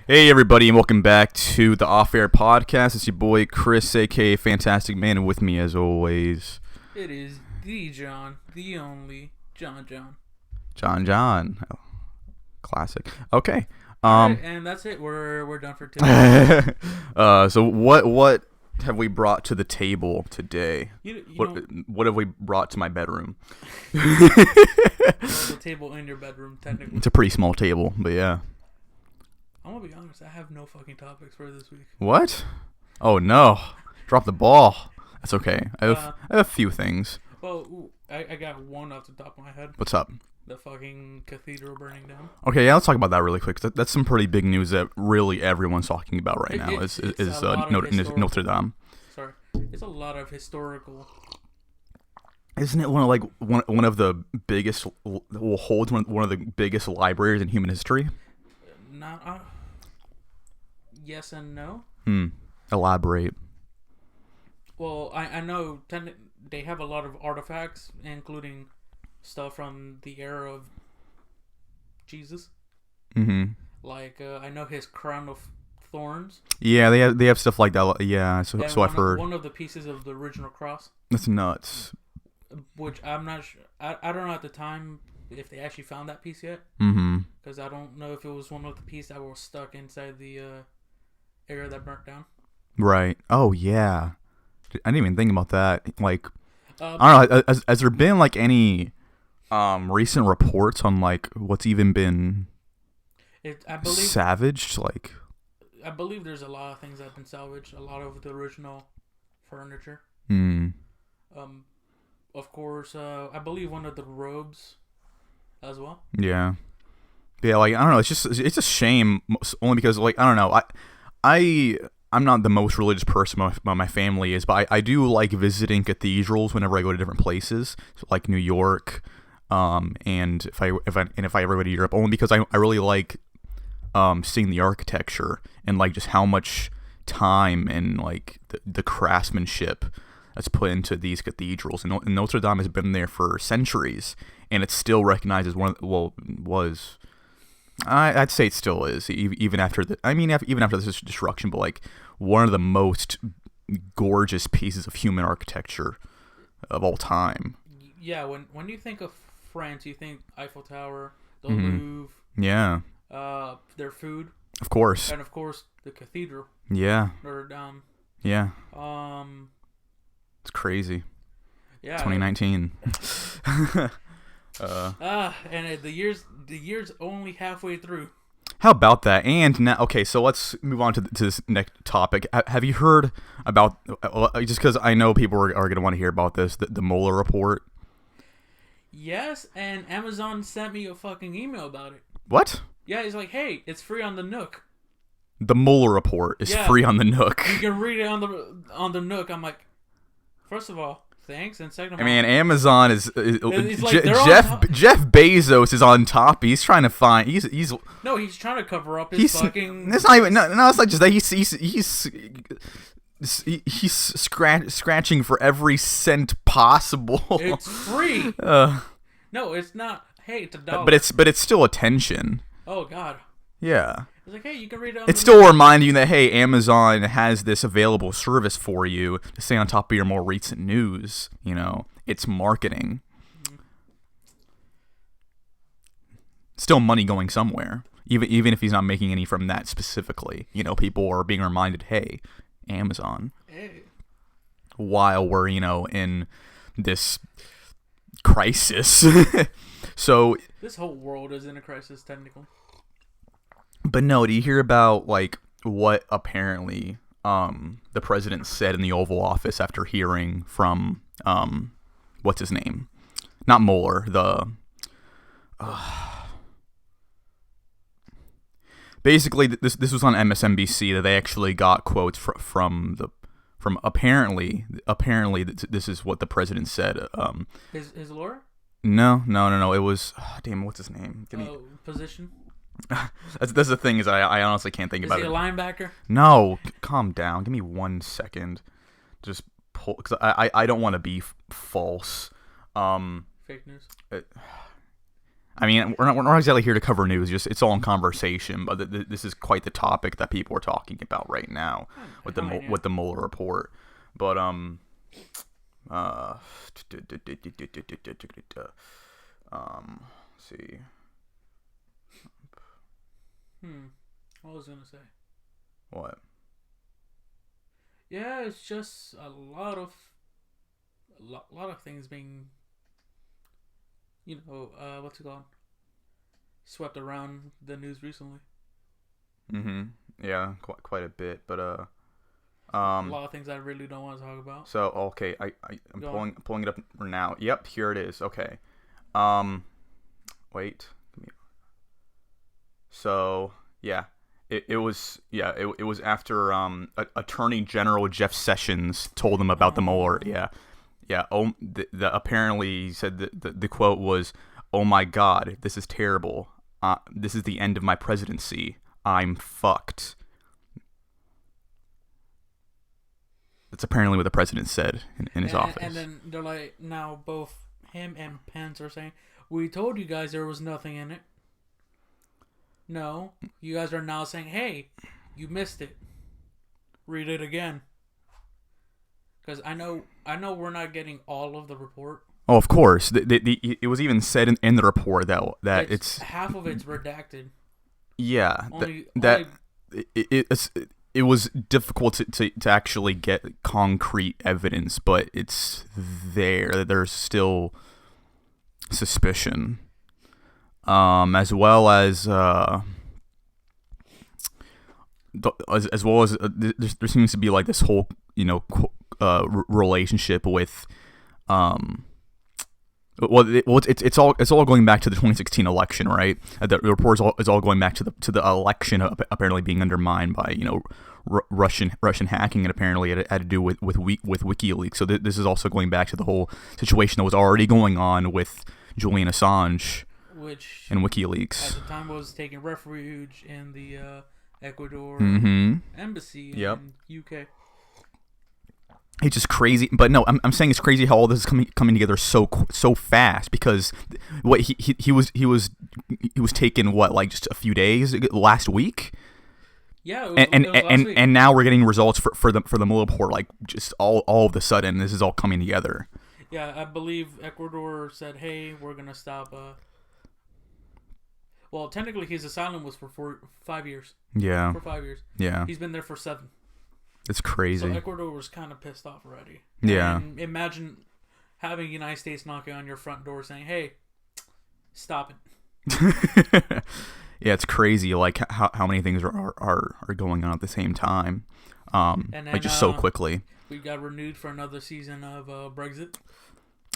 Hey everybody, and welcome back to the Off Air Podcast. It's your boy Chris, aka Phantastic Man, and with me as always, it is the John, the only John. John. Oh, classic. Okay. All right, and that's it. We're done for today. So what have we brought to the table today? What have we brought to my bedroom? The table in your bedroom, technically. It's a pretty small table, but yeah. I'm gonna be honest. I have no fucking topics for this week. What? Oh no! Drop the ball. That's okay. I have a few things. Well, I got one off the top of my head. What's up? The fucking cathedral burning down. Okay, yeah, let's talk about that really quick. That's some pretty big news that really everyone's talking about right now. Is Notre Dame? Sorry, it's a lot of historical. Isn't it one of the biggest? Holds one of the biggest libraries in human history. Not. Yes and no. Elaborate. Well, I know they have a lot of artifacts, including stuff from the era of Jesus. Like I know his crown of thorns. Yeah, they have stuff like that. Yeah, so I've heard. One of the pieces of the original cross. That's nuts. Which I'm not sure. I don't know at the time if they actually found that piece yet. Because I don't know if it was one of the pieces that was stuck inside the area that burnt down. Right. Oh yeah. I didn't even think about that. Like, I don't know. Has there been like any recent reports on like what's even been salvaged? Like, I believe there's a lot of things that have been salvaged. A lot of the original furniture. Of course, I believe one of the robes as well. Yeah. Yeah, like I don't know, it's a shame only because like I don't know, I'm not the most religious person my family is, but I do like visiting cathedrals whenever I go to different places, so like New York, and if I ever go to Europe, only because I really like seeing the architecture and like just how much time and like the craftsmanship that's put into these cathedrals, and Notre Dame has been there for centuries, and it's still recognized as I'd say it still is, even after even after this destruction, but like one of the most gorgeous pieces of human architecture of all time. Yeah, when you think of France, you think Eiffel Tower, the Louvre. Yeah. Their food. Of course. And of course the cathedral. Yeah. Notre Dame. Yeah. It's crazy. Yeah. 2019. And the year's only halfway through. How about that? And now, okay, so let's move on to this next topic. Have you heard about, just because I know people are going to want to hear about this, the Mueller report? Yes, and Amazon sent me a fucking email about it. What? Yeah, he's like, hey, it's free on the Nook. The Mueller report is free on the Nook. You can read it on the Nook. I'm like, first of all, thanks, and second of all, Amazon is like Jeff Bezos is on top. He's trying to find. He's trying to cover up his fucking. It's not even. No, it's not just that. He's scratching for every cent possible. It's free. No, it's not. Hey, it's $1. But it's still attention. Oh God. Yeah. It's like, hey, you can read it. It's still reminding you that hey, Amazon has this available service for you to stay on top of your more recent news. You know, it's marketing. Still money going somewhere, even if he's not making any from that specifically. You know, people are being reminded, hey, Amazon. Hey. While we're in this crisis, so this whole world is in a crisis technically. But no, do you hear about like what apparently the president said in the Oval Office after hearing from what's his name? Not Mueller, basically this was on MSNBC that they actually got quotes from apparently this is what the president said. His lawyer? No. It was damn. What's his name? Position. That's the thing is I honestly can't think about it. Is he a linebacker? No, calm down. Give me 1 second. Just pull because I don't want to be false. Fake news. I mean, we're not exactly here to cover news. Just it's all in conversation, but this is quite the topic that people are talking about right now with the Mueller report. But see. What was I gonna say? What? Yeah, it's just a lot of things being, what's it called? Swept around the news recently. Yeah, quite a bit, but a lot of things I really don't want to talk about. So okay, I'm pulling it up now. Yep, here it is. Okay. Wait. So yeah, it was after Attorney General Jeff Sessions told them about the Mueller. Yeah. Apparently he said the quote was, "Oh my God, this is terrible. This is the end of my presidency. I'm fucked." That's apparently what the president said in his office. And then they're like, now both him and Pence are saying, "We told you guys there was nothing in it." No, you guys are now saying, "Hey, you missed it. Read it again." Because I know we're not getting all of the report. Oh, of course. It was even said in the report that it's half of it's redacted. Yeah, it was difficult to actually get concrete evidence, but it's there. There's still suspicion, as well as there seems to be like this whole relationship with it's all going back to the 2016 election, right? The report is all going back to the election apparently being undermined by Russian hacking, and apparently it had to do with WikiLeaks. So this is also going back to the whole situation that was already going on with Julian Assange, which and WikiLeaks at the time was taking refuge in the Ecuador embassy in UK. It's just crazy, but no, I'm saying it's crazy how all this is coming together so fast, because what he was taken like just a few days last week. Yeah, it was last week. And now we're getting results for the Mueller report, like just all of a sudden this is all coming together. Yeah, I believe Ecuador said, "Hey, we're gonna stop." Well, technically, his asylum was for 5 years. Yeah. For 5 years. Yeah. He's been there for 7. It's crazy. So Ecuador was kind of pissed off already. Yeah. And imagine having the United States knocking on your front door saying, "Hey, stop it." Yeah, it's crazy. Like how many things are going on at the same time, and then, like just so quickly. We got renewed for another season of Brexit.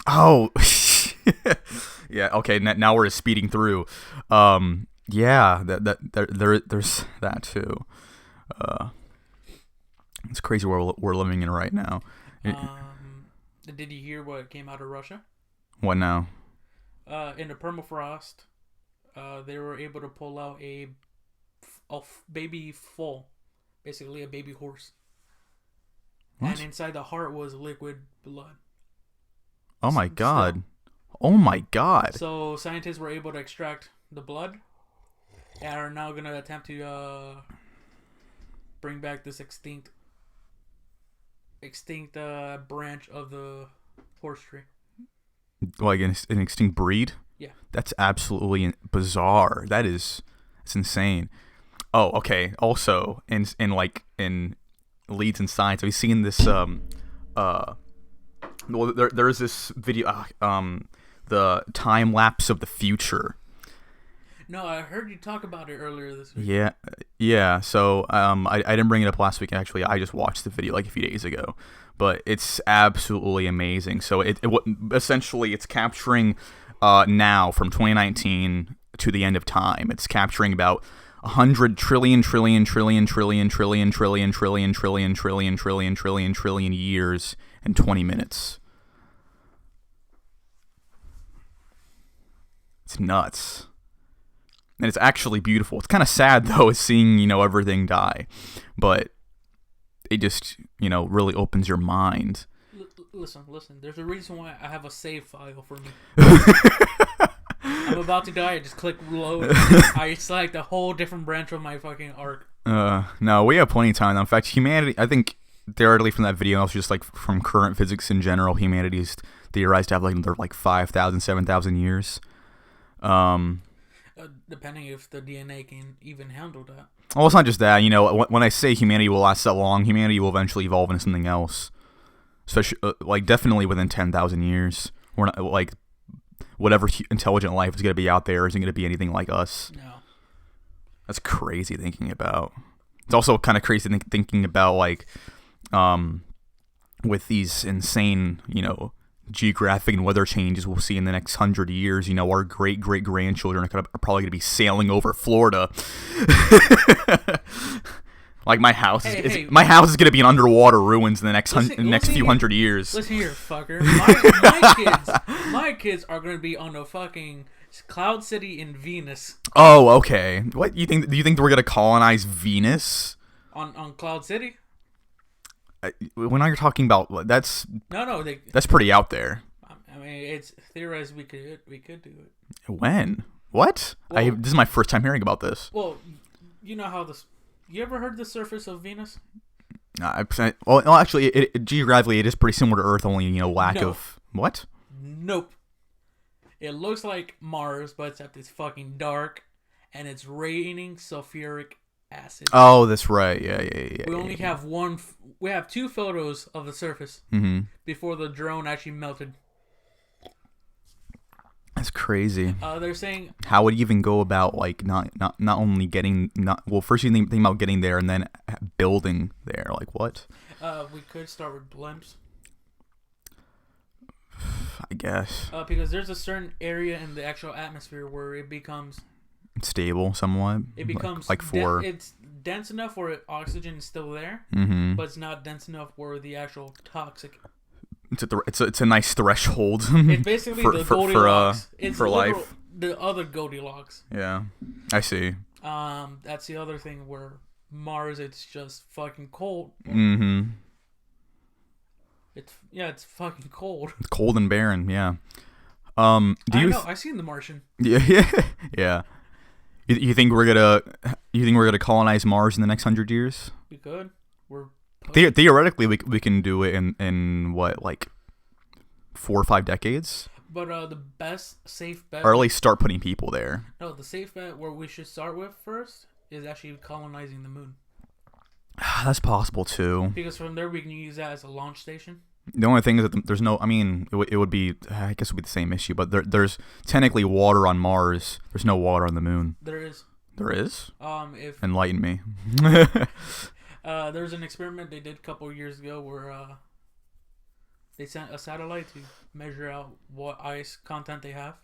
Oh, yeah. Okay, now we're just speeding through. Yeah, there's that too. It's crazy where we're living in right now. Did you hear what came out of Russia? What now? In the permafrost, they were able to pull out a baby foal, basically a baby horse. What? And inside the heart was liquid blood. Oh my God. Oh my God. So scientists were able to extract the blood and are now going to attempt to bring back this extinct branch of the horse tree. Like an extinct breed? Yeah. That's absolutely bizarre. It's insane. Oh, okay. Also, in leads in science, have you seen this? Well, there's this video, the time lapse of the future. No, I heard you talk about it earlier this week. Yeah. So, I didn't bring it up last week. Actually, I just watched the video like a few days ago, but it's absolutely amazing. So essentially it's capturing now from 2019 to the end of time. It's capturing about 100 trillion years and 20 minutes. It's nuts. And it's actually beautiful. It's kind of sad though, seeing, everything die, but it just, really opens your mind. Listen. There's a reason why I have a save file for me. I'm about to die. I just click load. I select a whole different branch of my fucking arc. No, we have plenty of time. In fact, humanity, I think, theoretically from that video, also just like from current physics in general, humanity is theorized to have like another like 5,000, 7,000 years. Depending if the DNA can even handle that. Well, it's not just that. You know, when I say humanity will last that long, humanity will eventually evolve into something else. Especially, like, definitely within 10,000 years. We're not, like, whatever intelligent life is going to be out there isn't going to be anything like us. No. That's crazy thinking about. It's also kind of crazy thinking about, like, with these insane, you know, geographic and weather changes we'll see in the next 100 years, you know, our great-great-grandchildren are probably going to be sailing over Florida. Like my house my house is going to be in underwater ruins in the next few hundred years. Listen here, fucker. My kids are going to be on a fucking Cloud City in Venus. Oh, okay. What do you think we're going to colonize Venus? On Cloud City? When you're talking about that's that's pretty out there. I mean, it's theorized we could do it. When? What? Well, this is my first time hearing about this. Well, you know how this. You ever heard the surface of Venus? Well, actually, geographically, it is pretty similar to Earth. Only, you know, lack of what? Nope. It looks like Mars, but except it's fucking dark, and it's raining sulfuric acid. Oh, that's right. Yeah. We only have one. We have 2 photos of the surface before the drone actually melted. That's crazy. They're saying, how would you even go about like not only getting first you think about getting there and then building there, like what? We could start with blimps. I guess. Because there's a certain area in the actual atmosphere where it becomes stable somewhat. It becomes like it's dense enough where oxygen is still there, but it's not dense enough where the actual toxic. It's a nice threshold. It's basically the Goldilocks. For life. The other Goldilocks. Yeah, I see. That's the other thing where Mars, it's just fucking cold. It's fucking cold. It's cold and barren. Yeah. I've seen The Martian. Yeah. You think we're gonna colonize Mars in the next 100 years? We could. Theoretically, we can do it in what, like 4 or 5 decades. But the best safe bet, or at least start putting people there. No, the safe bet where we should start with first is actually colonizing the moon. That's possible too. Because from there we can use that as a launch station. The only thing is that there's no. I mean, it would be. I guess it would be the same issue, but there's technically water on Mars. There's no water on the moon. There is. There is. If enlighten me. There's an experiment they did a couple of years ago where they sent a satellite to measure out what ice content they have.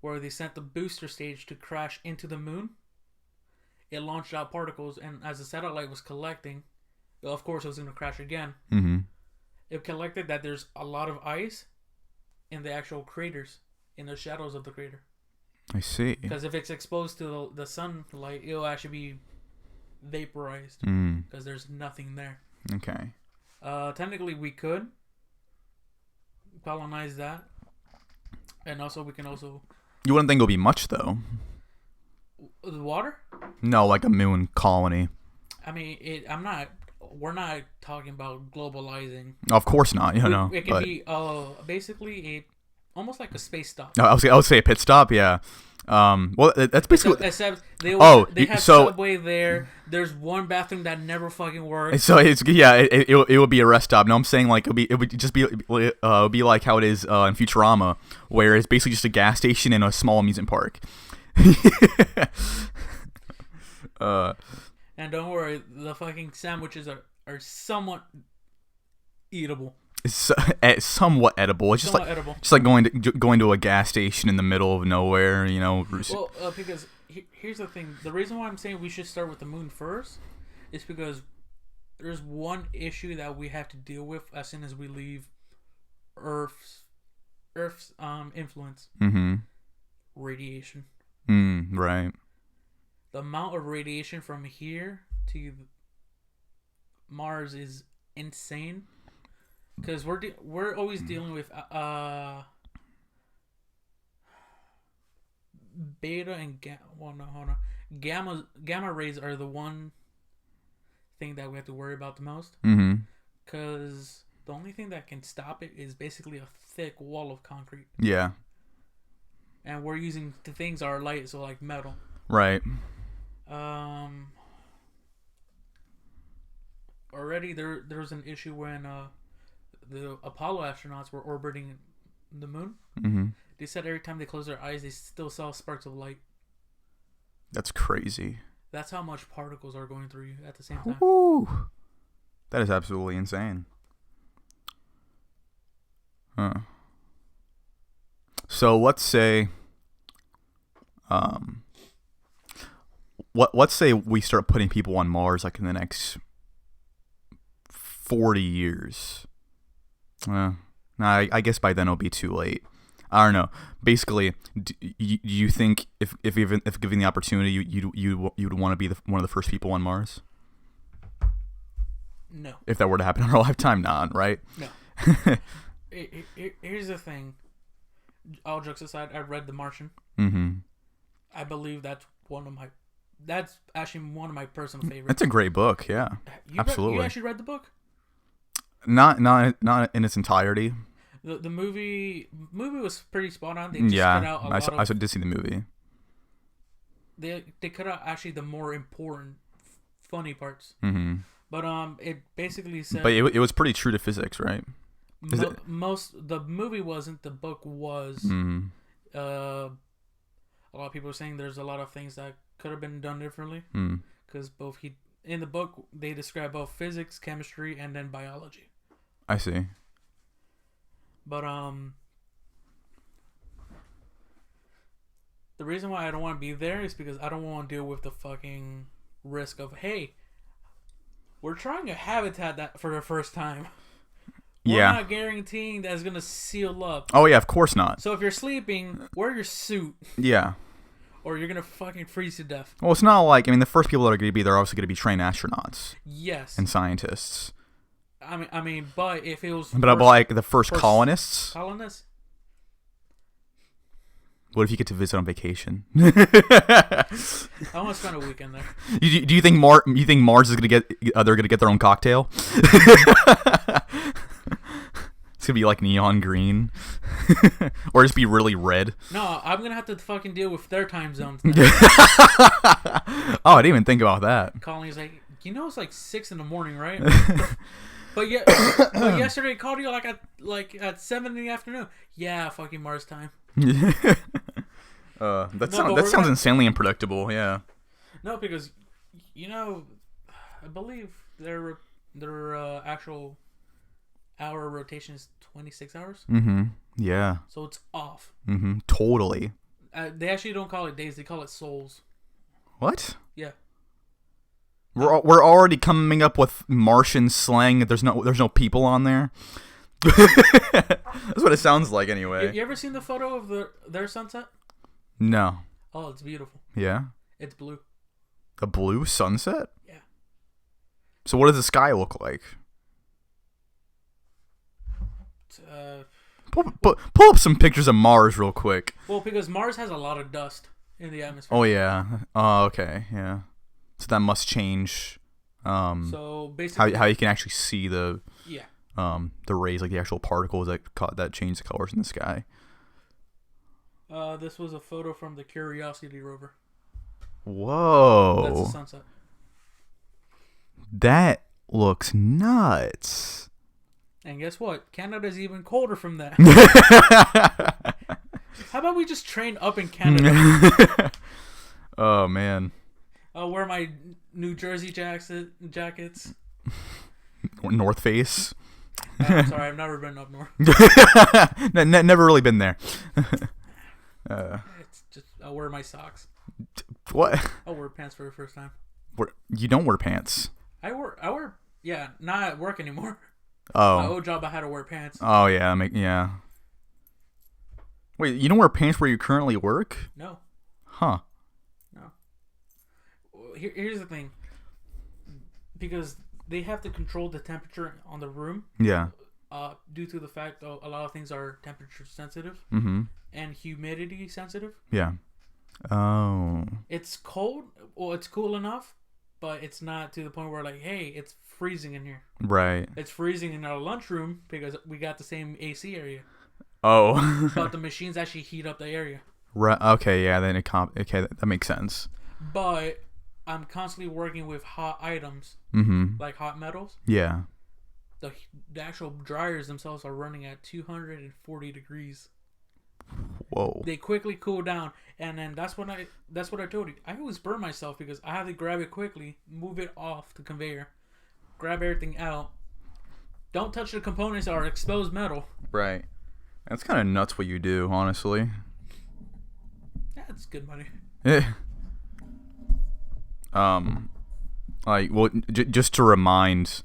Where they sent the booster stage to crash into the moon. It launched out particles, and as the satellite was collecting, of course it was going to crash again. It collected that there's a lot of ice in the actual craters, in the shadows of the crater. I see. Because if it's exposed to the sunlight, it'll actually be vaporized. Because there's nothing there. Okay. Technically, we could colonize that. And also, we can also... You wouldn't think it'll be much, though. The water? No, like a moon colony. I mean, we're not talking about globalizing. Of course not. It can be basically almost like a space stop. I would say a pit stop. Yeah. Well, that's basically. Except they have subway there. There's one bathroom that never fucking works. So it would be a rest stop. No, I'm saying like it would just be be like how it is in Futurama, where it's basically just a gas station and a small amusement park. And don't worry, the fucking sandwiches are somewhat eatable. It's somewhat edible. It's just like going to a gas station in the middle of nowhere, you know. Well, because here's the thing: the reason why I'm saying we should start with the moon first is because there's one issue that we have to deal with as soon as we leave Earth's influence. Radiation. Right. The amount of radiation from here to Mars is insane. Because we're always dealing with beta and gamma. Well, no, hold on. Gamma rays are the one thing that we have to worry about the most. Mm-hmm. Because the only thing that can stop it is basically a thick wall of concrete. Yeah. And we're using the things are light, so like metal. Right. Already there was an issue when the Apollo astronauts were orbiting the moon. Mm-hmm. They said every time they closed their eyes, they still saw sparks of light. That's crazy. That's how much particles are going through you at the same time. Woo. That is absolutely insane. Huh. So let's say, let's say we start putting people on Mars like in the next 40 years. Nah, I guess by then it'll be too late. I don't know. Basically, do you think if given the opportunity, you'd want to be one of the first people on Mars? No. If that were to happen in our lifetime, not right? No. Here's the thing. All jokes aside, I read The Martian. Mm-hmm. I believe that's actually one of my personal favorites. It's a great book, yeah. Absolutely. You actually read the book? Not in its entirety. The movie was pretty spot on. They just cut out I did see the movie. They cut out actually the more important, funny parts. Mm-hmm. But it basically said. But it was pretty true to physics, right? The movie wasn't. The book was. Mm-hmm. A lot of people are saying there's a lot of things that could have been done differently. Because in the book they describe both physics, chemistry, and then biology. I see. But the reason why I don't want to be there is because I don't want to deal with the fucking risk of, hey, we're trying a habitat that for the first time. We're not guaranteeing that it's gonna seal up. Oh yeah, of course not. So if you're sleeping, wear your suit. Yeah. Or you're gonna fucking freeze to death. Well, it's not like, I mean, the first people that are going to be there are obviously going to be trained astronauts. Yes. And scientists. I mean, but if it was... But like the first colonists? Colonists? What if you get to visit on vacation? I want to spend a weekend there. Do you think Mars is going to get... they're going to get their own cocktail? It's going to be like neon green. Or just be really red. No, I'm going to have to fucking deal with their time zones. Oh, I didn't even think about that. Colleen is like, it's like 6 a.m, right? But yesterday I called you at 7 in the afternoon. Yeah, fucking Mars time. That sounds insanely unpredictable. Yeah. No, because I believe their actual hour rotation is 26 hours. Mm-hmm. Yeah. So it's off. Mm-hmm. Totally. They actually don't call it days; they call it souls. What? Yeah. We're already coming up with Martian slang. There's no people on there. That's what it sounds like, anyway. You ever seen the photo of their sunset? No. Oh, it's beautiful. Yeah. It's blue. A blue sunset? Yeah. So what does the sky look like? Pull up some pictures of Mars real quick. Well, because Mars has a lot of dust in the atmosphere. Oh yeah. Oh okay. Yeah. So that must change. So basically, how you can actually see the the rays, like the actual particles that change the colors in the sky. This was a photo from the Curiosity rover. Whoa. That's the sunset. That looks nuts. And guess what? Canada's even colder from that. How about we just train up in Canada? Oh man. I'll wear my New Jersey jackets. North Face. I'm sorry, I've never been up north. Never really been there. It's just I'll wear my socks. What? I'll wear pants for the first time. You don't wear pants. I wear yeah, not at work anymore. Oh. My old job, I had to wear pants. Oh yeah, yeah. Wait, you don't wear pants where you currently work? No. Huh. No. Here's the thing. Because they have to control the temperature on the room. Yeah. Due to the fact that a lot of things are temperature sensitive. Mm-hmm. And humidity sensitive. Yeah. Oh. It's cold. Well, it's cool enough, but it's not to the point where like, hey, it's freezing in here. Right. It's freezing in our lunchroom because we got the same AC area. Oh. But the machines actually heat up the area. Right. Okay. Yeah. Then okay. That makes sense. But I'm constantly working with hot items, like hot metals. Yeah. The actual dryers themselves are running at 240 degrees. Whoa. They quickly cool down, and then that's what I told you. I always burn myself because I have to grab it quickly, move it off the conveyor, grab everything out. Don't touch the components or exposed metal. Right. That's kind of nuts what you do, honestly. That's good money. Yeah. Like, well, just to remind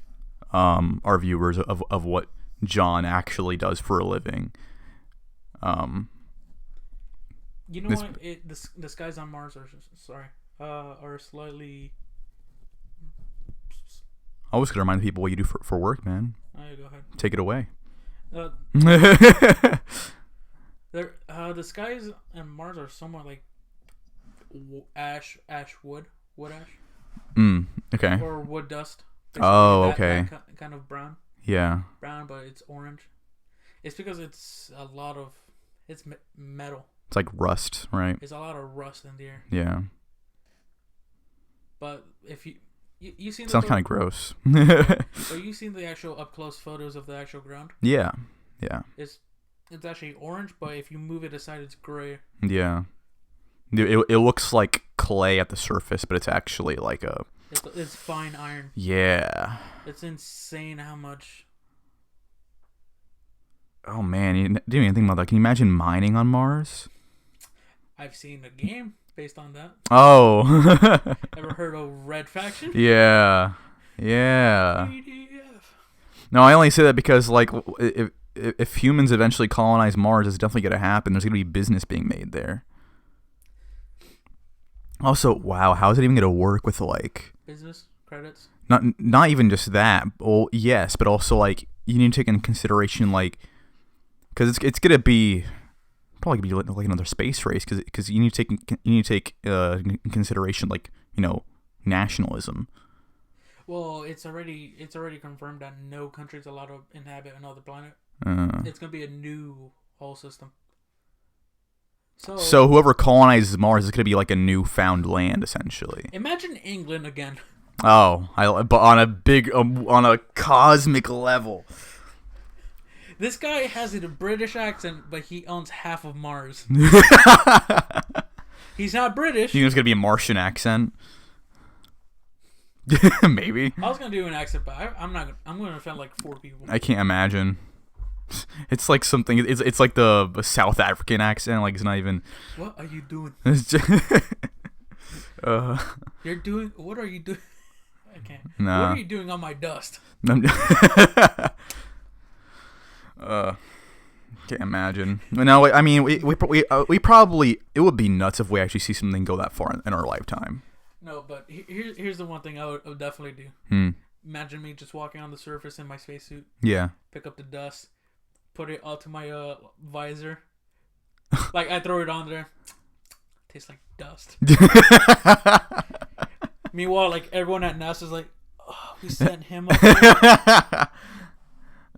our viewers of what John actually does for a living. You know what? The skies on Mars are slightly. I always gotta remind people what you do for work, man. Oh, yeah, go ahead. Take it away. The skies on Mars are somewhat like wood ash. Okay. Or wood dust. Oh, okay. That kind of brown. Yeah. Brown, but it's orange. It's because it's metal. It's like rust, right? There's a lot of rust in the air. Yeah. But if you seen sounds kind of gross. So you seen the actual up close photos of the actual ground? Yeah. Yeah. It's actually orange, but if you move it aside, it's gray. Yeah. It looks like clay at the surface, but it's actually like it's fine iron. Yeah. It's insane how much. Oh man, you didn't even think about that. Can you imagine mining on Mars? I've seen a game based on that. Oh. Ever heard of Red Faction? Yeah. Yeah. PDF. No, I only say that because like if humans eventually colonize Mars, it's definitely gonna happen. There's gonna be business being made there. Also, wow, how is it even gonna work with like business credits? Not even just that. Well, yes, but also like you need to take into consideration like because it's gonna be probably gonna be like another space race because you need to take in consideration like nationalism. Well, it's already confirmed that no country's allowed to inhabit another planet. It's gonna be a new whole system. So whoever colonizes Mars is gonna be like a newfound land, essentially. Imagine England again. Oh, but on a cosmic level. This guy has a British accent, but he owns half of Mars. He's not British. You think it's gonna be a Martian accent? Maybe. I was gonna do an accent, but I'm not. I'm gonna offend like 4 people. I can't imagine. It's like something. It's like the South African accent. Like it's not even. What are you doing? You're doing. What are you doing? I can't. Nah. What are you doing on my dust? Can't imagine. No, I mean, we probably it would be nuts if we actually see something go that far in our lifetime. No, but here's the one thing I would definitely do. Imagine me just walking on the surface in my spacesuit. Yeah. Pick up the dust, put it onto my visor. Like I throw it on there. Tastes like dust. Meanwhile, like everyone at NASA's like, oh, we sent him up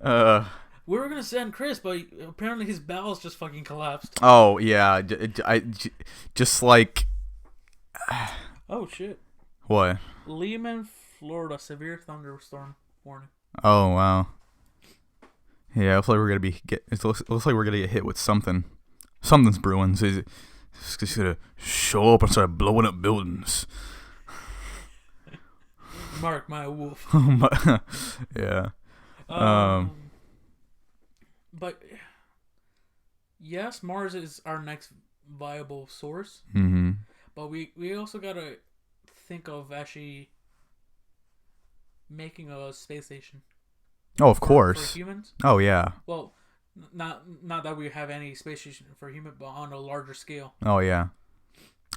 there. We were gonna send Chris, but apparently his bowels just fucking collapsed. Oh yeah, I just like. Oh shit! What? Lehman, Florida, severe thunderstorm warning. Oh wow. Yeah, it looks like we're gonna it looks like we're gonna get hit with something. Something's brewing. So it's just gonna show up and start blowing up buildings. Mark my wolf. Yeah. But yes, Mars is our next viable source. Mm-hmm. But we also gotta think of actually making a space station. Oh, of course. For humans. Oh yeah. Well, not that we have any space station for human, but on a larger scale. Oh yeah.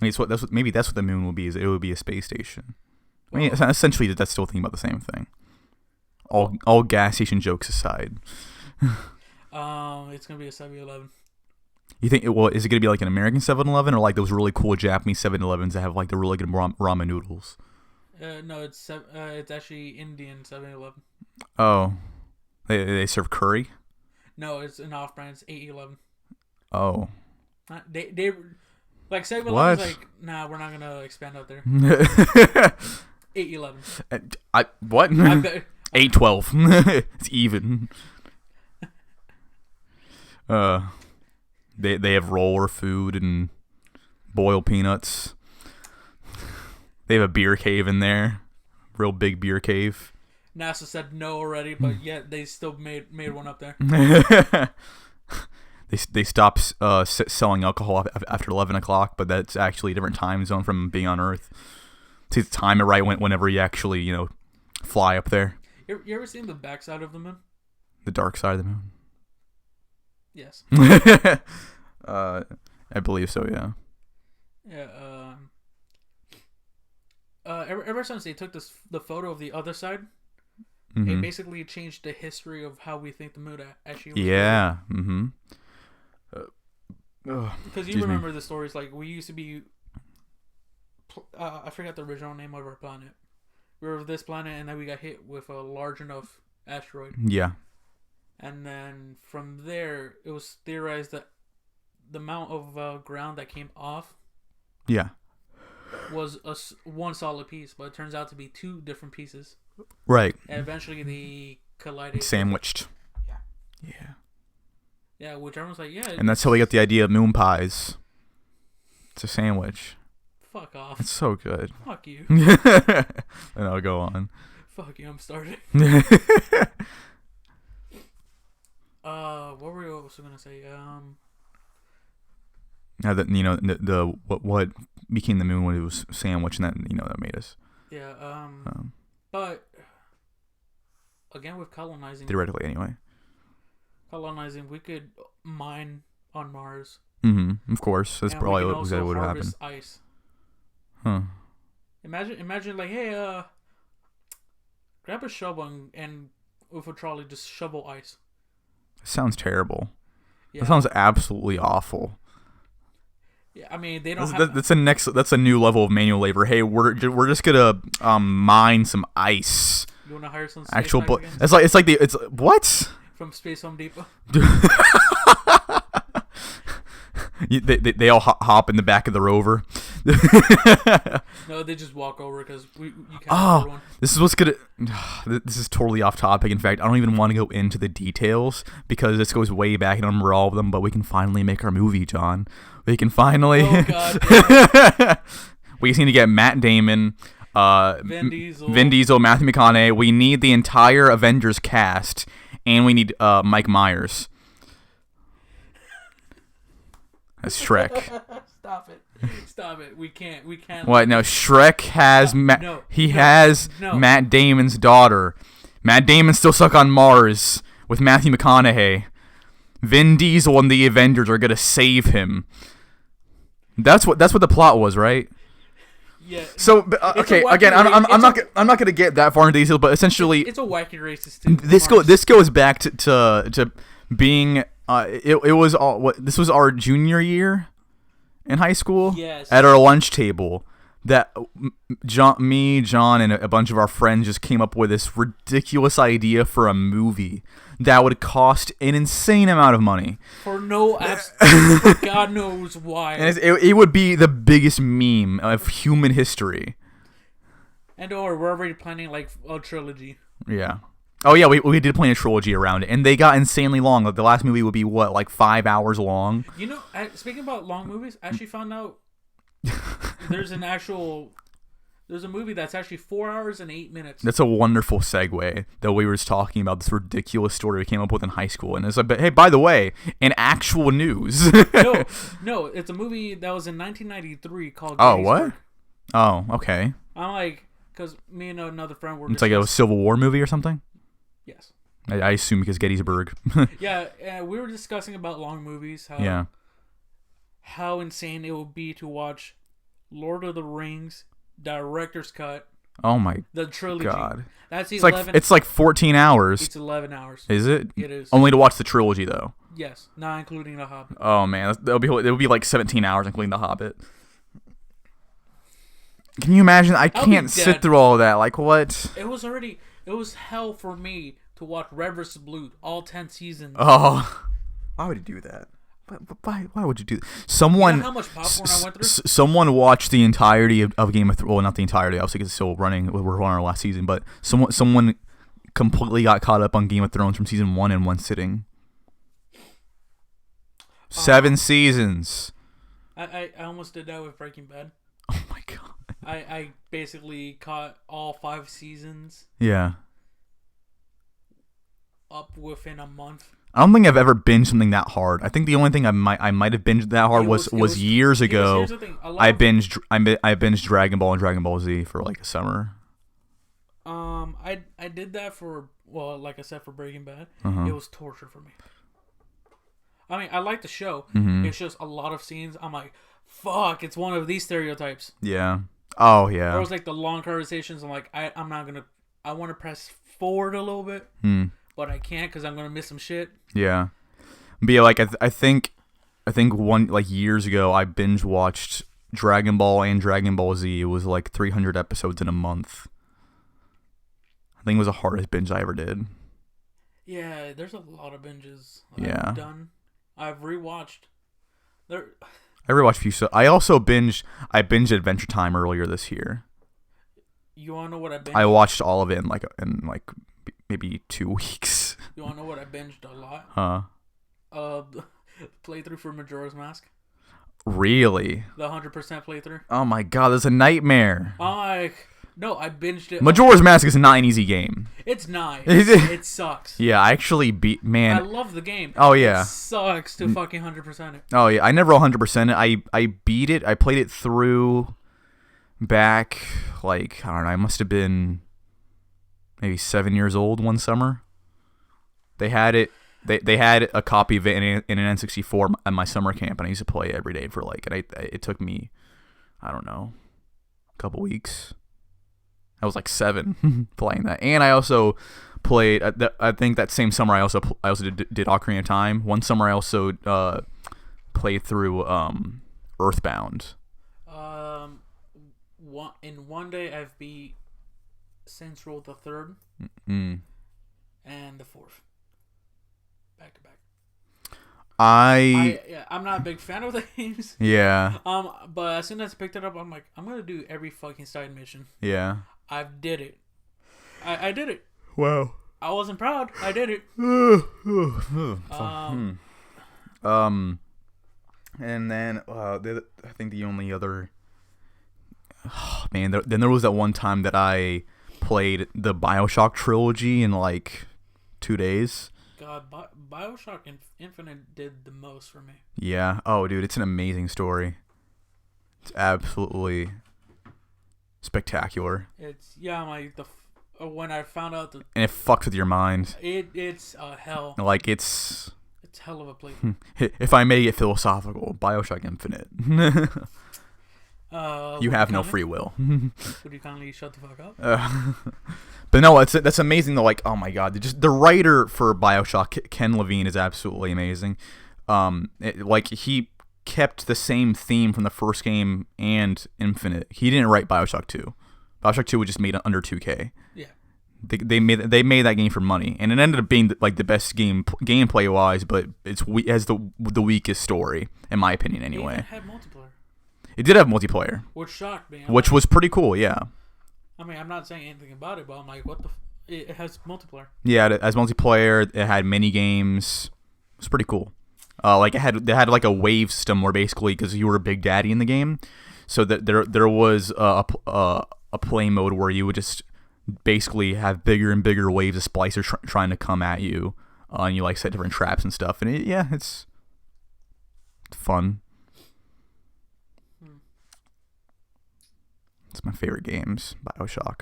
I mean, maybe that's what the moon will be. Is it would be a space station. I mean, essentially, that's still thinking about the same thing. All gas station jokes aside. It's gonna be a 7-Eleven. You think? Well, is it gonna be like an American 7-Eleven or like those really cool Japanese 7-Elevens that have like the really good ramen noodles? No, it's actually Indian 7-Eleven. Oh, they serve curry. No, it's an off-brand. It's 8-11. Oh, they like 7-Eleven's what? like, nah, we're not gonna expand out there. 8-11. I what? I bet. 8-12. It's even. They have roller food and boiled peanuts. They have a beer cave in there, real big beer cave. NASA said no already, but yet they still made one up there. They stopped selling alcohol after 11 o'clock, but that's actually a different time zone from being on Earth. To time it right whenever you actually fly up there. You ever seen the backside of the moon? The dark side of the moon. Yes. I believe so. Yeah. Yeah. Ever since they took the photo of the other side, it basically changed the history of how we think the moon actually was. Yeah. Because you remember the stories, like we used to be. I forgot the original name of our planet. We were this planet, and then we got hit with a large enough asteroid. Yeah. And then from there, it was theorized that the amount of ground that came off. Yeah. Was one solid piece, but it turns out to be two different pieces. Right. And eventually they collided. Sandwiched. Yeah. Yeah. Yeah, which everyone's like, yeah. And that's how we got the idea of moon pies. It's a sandwich. Fuck off. It's so good. Fuck you. And I'll go on. Fuck you, I'm starting. What were you also gonna say? Now that the what became the moon when it was sandwich, and that that made us. Yeah. But again, with colonizing. Theoretically, anyway. Colonizing, we could mine on Mars. Of course, that's probably what would happen. Ice. Huh. Imagine like, hey, grab a shovel and with a trolley just shovel ice. Sounds terrible. Yeah. That sounds absolutely awful. Yeah, I mean they don't. That's a new level of manual labor. Hey, we're just gonna mine some ice. You wanna hire some actual? It's what? From Space Home Depot. They all hop in the back of the rover. No, they just walk over because you can't. Oh, this is what's gonna. This is totally off topic. In fact, I don't even want to go into the details because this goes way back and I'm all of them. But we can finally make our movie, John. We can finally. Oh God. Yeah. We just need to get Matt Damon, Vin Diesel, Matthew McConaughey. We need the entire Avengers cast, and we need Mike Myers. That's Shrek. Stop it. We can't. What? No, Shrek has Matt Damon's daughter. Matt Damon's still stuck on Mars with Matthew McConaughey. Vin Diesel and the Avengers are gonna save him. That's what the plot was, right? Yeah. So okay, again, I'm not gonna get that far into details, but essentially, it's a wacky racist too. This goes back to being. It was all what this was our junior year in high school. Yes. At our lunch table, that John, and a bunch of our friends just came up with this ridiculous idea for a movie that would cost an insane amount of money for God knows why. And it would be the biggest meme of human history. And we're already planning like a trilogy. Yeah. Oh yeah, we did plan a trilogy around it, and they got insanely long. Like the last movie would be what, like 5 hours long. Speaking about long movies, I actually found out there's a movie that's actually 4 hours and 8 minutes. That's a wonderful segue that we were just talking about this ridiculous story we came up with in high school, and it's like, but hey, by the way, in actual news, no, it's a movie that was in 1993 called. Oh, what? Oh, okay. I'm like, because me and another friend were. It's like a Civil War movie or something. Yes. I assume because Gettysburg. Yeah, we were discussing about long movies. How insane it would be to watch Lord of the Rings director's cut. Oh my! The trilogy. God. That's 11. It's like 14 hours. It's 11 hours. Is it? It is. Only to watch the trilogy though. Yes, not including The Hobbit. Oh man, it'll be like 17 hours including The Hobbit. Can you imagine? I can't sit through all of that. Like what? It was hell for me to watch Red vs. Blue all 10 seasons. Oh, why would you do that? Why would you do that? Someone. You know how much popcorn I went through? Someone watched the entirety of Game of Thrones. Well, not the entirety. Obviously, because it's still running. We're on our last season, but someone completely got caught up on Game of Thrones from season 1 in one sitting. 7 seasons. I almost did that with Breaking Bad. Oh my god. I basically caught all 5 seasons. Yeah. Up within a month. I don't think I've ever binged something that hard. I think the only thing I might have binged that hard was years ago. I binged Dragon Ball and Dragon Ball Z for like a summer. I did that for, well, like I said, for Breaking Bad. Uh-huh. It was torture for me. I mean, I like the show. Mm-hmm. It's just a lot of scenes. I'm like, fuck, it's one of these stereotypes. Yeah. Oh yeah. There was like the long conversations. I'm like, I want to press forward a little bit, but I can't because I'm gonna miss some shit. Yeah. But yeah, like I think one like years ago I binge watched Dragon Ball and Dragon Ball Z. It was like 300 episodes in a month. I think it was the hardest binge I ever did. Yeah, there's a lot of binges I've done. I've rewatched. I rewatched a few. I also binged Adventure Time earlier this year. You wanna know what I binged? I watched all of it in like maybe 2 weeks. You wanna know what I binged a lot? Huh? Playthrough for Majora's Mask. Really? The 100% playthrough. Oh my god, that's a nightmare. No, I binged it. Majora's Mask is not an easy game. It's not. It sucks. Yeah, I actually man. I love the game. Oh yeah. It sucks to fucking 100% it. Oh yeah, I never 100% it. I beat it. I played it through back like I don't know. I must have been maybe 7 years old one summer. They had it. They had a copy of it in an N64 at my summer camp, and I used to play it every day for like. And it took me, I don't know, a couple weeks. I was like 7 playing that, and I also played. I think that same summer I also did Ocarina of Time. One summer I also played through Earthbound. In one day I've beat Saints Row the 3rd and the 4th, back to back. I'm not a big fan of the games. Yeah. But as soon as I picked it up, I'm like, I'm gonna do every fucking side mission. Yeah. I did it. I did it. Wow. I wasn't proud. I did it. And then I think the only other. Oh, man, then there was that one time that I played the BioShock trilogy in like 2 days. God, BioShock Infinite did the most for me. Yeah. Oh, dude, it's an amazing story. It's absolutely spectacular. When I found out that, and it fucks with your mind. It's hell. Like it's hell of a playthrough. If I may get philosophical, BioShock Infinite. You have no free will. Would you kindly shut the fuck up? But no, that's amazing though. Like, oh my god, the writer for BioShock, Ken Levine, is absolutely amazing. He kept the same theme from the first game and Infinite. He didn't write BioShock 2. BioShock 2 was just made under 2K. Yeah. They made that game for money, and it ended up being like the best game gameplay wise, but it has the weakest story in my opinion. Anyway, it had multiplayer. It did have multiplayer, which shocked me. Which was pretty cool. Yeah. I mean, I'm not saying anything about it, but I'm like, what the? It has multiplayer. Yeah, it has multiplayer. It had mini games. It was pretty cool. Like they had like a wave system where basically because you were a Big Daddy in the game, so that there was a play mode where you would just basically have bigger and bigger waves of splicers trying to come at you, and you like set different traps and stuff. And it's fun. It's my favorite games, BioShock,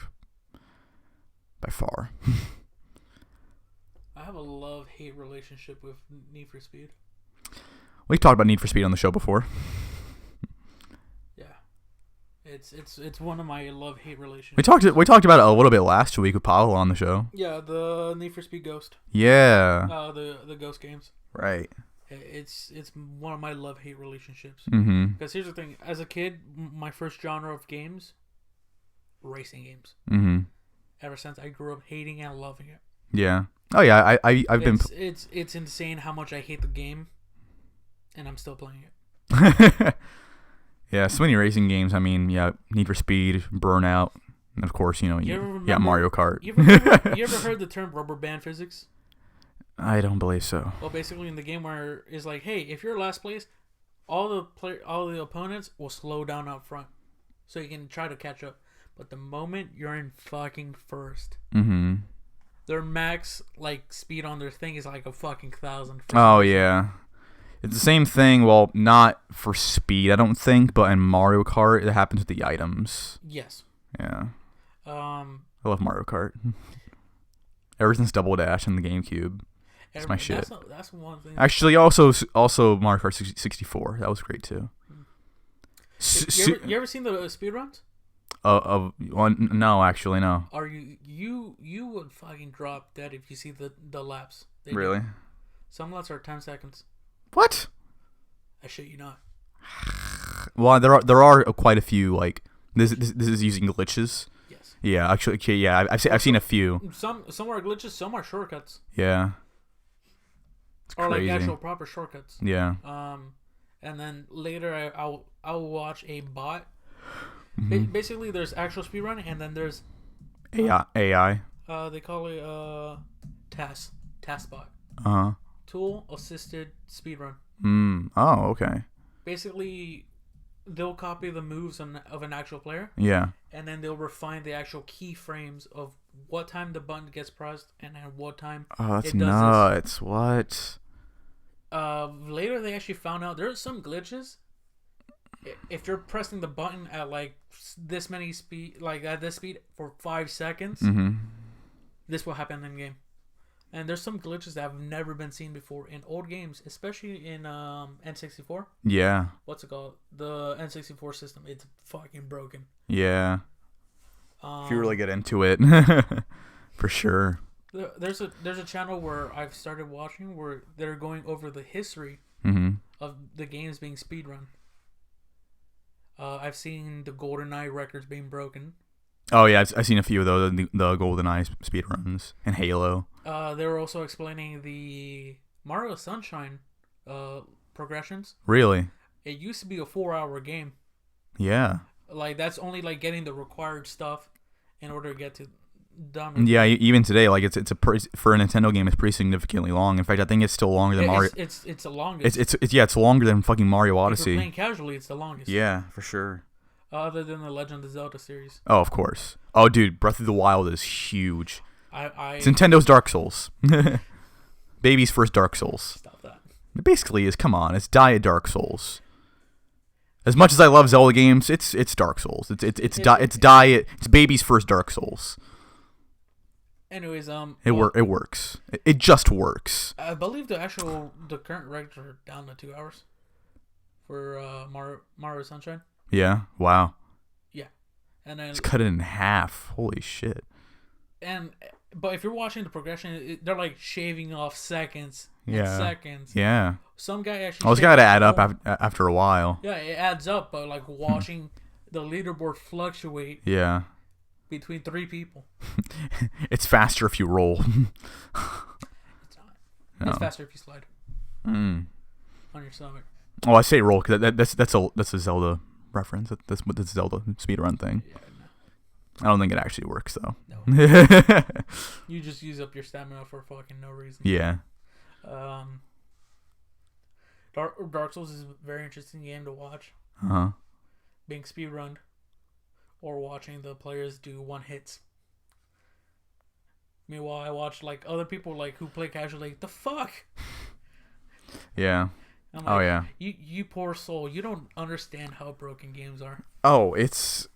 by far. I have a love-hate relationship with Need for Speed. We've talked about Need for Speed on the show before. Yeah, it's one of my love-hate relationships. We talked about it a little bit last week with Paolo on the show. Yeah, the Need for Speed Ghost. Yeah. The Ghost games. Right. It's one of my love hate relationships. Mm-hmm. Because here's the thing: as a kid, my first genre of games, racing games. Mm-hmm. Ever since I grew up hating and loving it. Yeah. Oh yeah. I've been. It's insane how much I hate the game, and I'm still playing it. Yeah, so many racing games. I mean, yeah, Need for Speed, Burnout, and of course, you got Mario Kart. You ever heard the term rubber band physics? I don't believe so. Well, basically, in the game where it's like, hey, if you're last place, all the opponents will slow down up front, so you can try to catch up. But the moment you're in fucking first, their max like speed on their thing is like a fucking 1,000. Oh yeah. It's the same thing, well, not for speed, I don't think, but in Mario Kart, it happens with the items. Yes. Yeah. I love Mario Kart. Ever since Double Dash and the GameCube. That's my shit. That's one thing. Actually, also Mario Kart 64. That was great, too. You ever seen the speedruns? No, actually, no. Are you would fucking drop dead if you see the laps. Really? Some laps are 10 seconds. What? I shit you not. Well, there are quite a few like this is using glitches. Yes. Yeah, actually, okay, yeah, I've seen a few. Some are glitches, some are shortcuts. Yeah. It's or crazy. like actual proper shortcuts. Yeah. And then later I'll watch a bot. Mm-hmm. Basically, there's actual speedrun, and then there's AI. They call it taskbot. Uh-huh. Tool assisted speedrun. Oh, okay. Basically, they'll copy the moves of an actual player. Yeah. And then they'll refine the actual keyframes of what time the button gets pressed and at what time. Oh, that's it does nuts. this. What? Later they actually found out there's some glitches. If you're pressing the button at like this many speed, like at this speed for 5 seconds, this will happen in game. And there's some glitches that have never been seen before in old games, especially in N64. Yeah. What's it called? The N64 system. It's fucking broken. Yeah. If you really get into it, for sure. There's a channel where I've started watching where they're going over the history of the games being speedrun. I've seen the GoldenEye records being broken. Oh yeah, I've seen a few of those, the GoldenEye speedruns and Halo. They were also explaining the Mario Sunshine progressions. Really? It used to be a 4-hour game. Yeah. Like that's only like getting the required stuff in order to get to done. Yeah, even today, like it's for a Nintendo game, it's pretty significantly long. In fact, I think it's still longer than Mario. It's the longest. It's longer than fucking Mario Odyssey. If you're playing casually, it's the longest. Yeah, for sure. Other than the Legend of Zelda series. Oh, of course. Oh, dude, Breath of the Wild is huge. It's Nintendo's Dark Souls. Baby's first Dark Souls. Stop that. It basically is. Come on, it's Diet Dark Souls. As much as I love Zelda games, it's Dark Souls. It's Baby's first Dark Souls. Anyways, it works. It just works. I believe the current records are down to 2 hours for Mario Sunshine. Yeah. Wow. Yeah, and then it's cut it in half. Holy shit. But if you're watching the progression, they're like shaving off seconds. Yeah. And seconds. Yeah. Some guy actually. Oh, it's got to add up after a while. Yeah, it adds up, but like watching the leaderboard fluctuate. Yeah. Between 3 people. It's faster if you roll. It's not. No. It's faster if you slide. On your stomach. Oh, I say roll because that's a Zelda reference. That's what the Zelda speedrun thing. Yeah, no. I don't think it actually works though. No. You just use up your stamina for fucking no reason. Yeah. Dark Souls is a very interesting game to watch. Being speedrunned. Or watching the players do one hits. Meanwhile, I watch like other people like who play casually. The fuck? Yeah. I'm like, oh yeah. You poor soul. You don't understand how broken games are. Oh, it's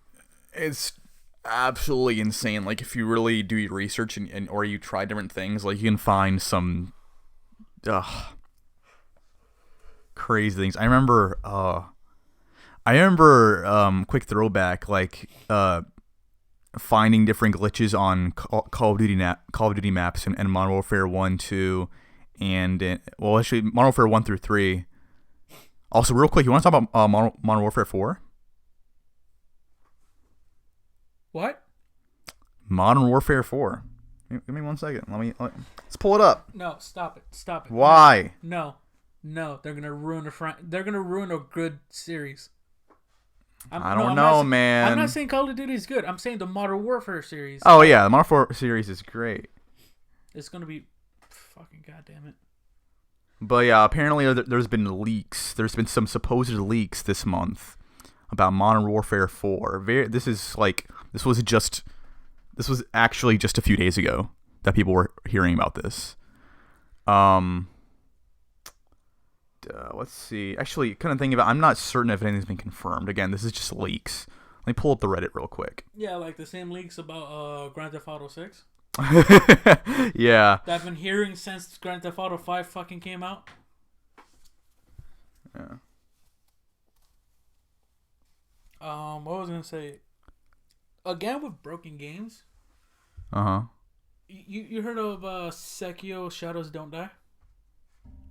absolutely insane. Like if you really do your research and or you try different things, like you can find some crazy things. I remember quick throwback, like finding different glitches on Call of Duty maps and Modern Warfare 1, 2, and well, actually, Modern Warfare 1 through 3. Also, real quick, you want to talk about Modern Warfare 4? What? Modern Warfare 4. Give me 1 second. Let's pull it up. No, stop it. Stop it. Why? No. They're gonna ruin They're gonna ruin a good series. I don't know, man. I'm not saying Call of Duty is good. I'm saying the Modern Warfare series. Oh yeah, the Modern Warfare series is great. It's gonna be fucking goddamn it. But yeah, apparently there's been leaks. There's been some supposed leaks this month about Modern Warfare 4. This was actually just a few days ago that people were hearing about this. Let's see. Actually, kind of thinking about, I'm not certain if anything's been confirmed. Again, this is just leaks. Let me pull up the Reddit real quick. Yeah, like the same leaks about Grand Theft Auto 6. Yeah. That I've been hearing since Grand Theft Auto 5 fucking came out. Yeah. What was I gonna say? Again with broken games. Uh-huh. You heard of Sekiro Shadows Don't Die?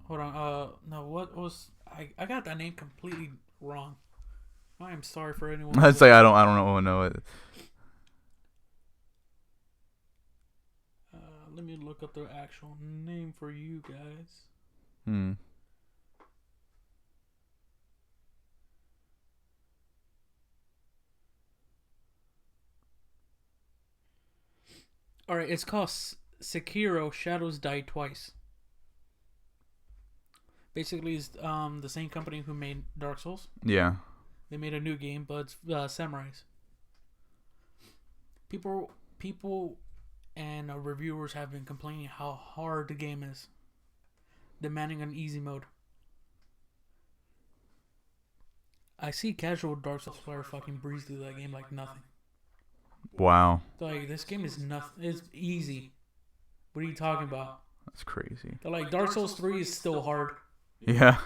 Hold on. No, what was I got that name completely wrong. I am sorry for anyone. I'd say I don't know it. Let me look up the actual name for you guys. Alright, it's called Sekiro Shadows Die Twice. Basically, it's the same company who made Dark Souls. Yeah. They made a new game, but it's samurais. People and reviewers have been complaining how hard the game is, demanding an easy mode. I see casual Dark Souls players fucking breeze through that game like nothing. Wow. Like, this game is nothing. It's easy. What are you talking about? That's crazy. They're like, Dark Souls 3 is still hard. Yeah.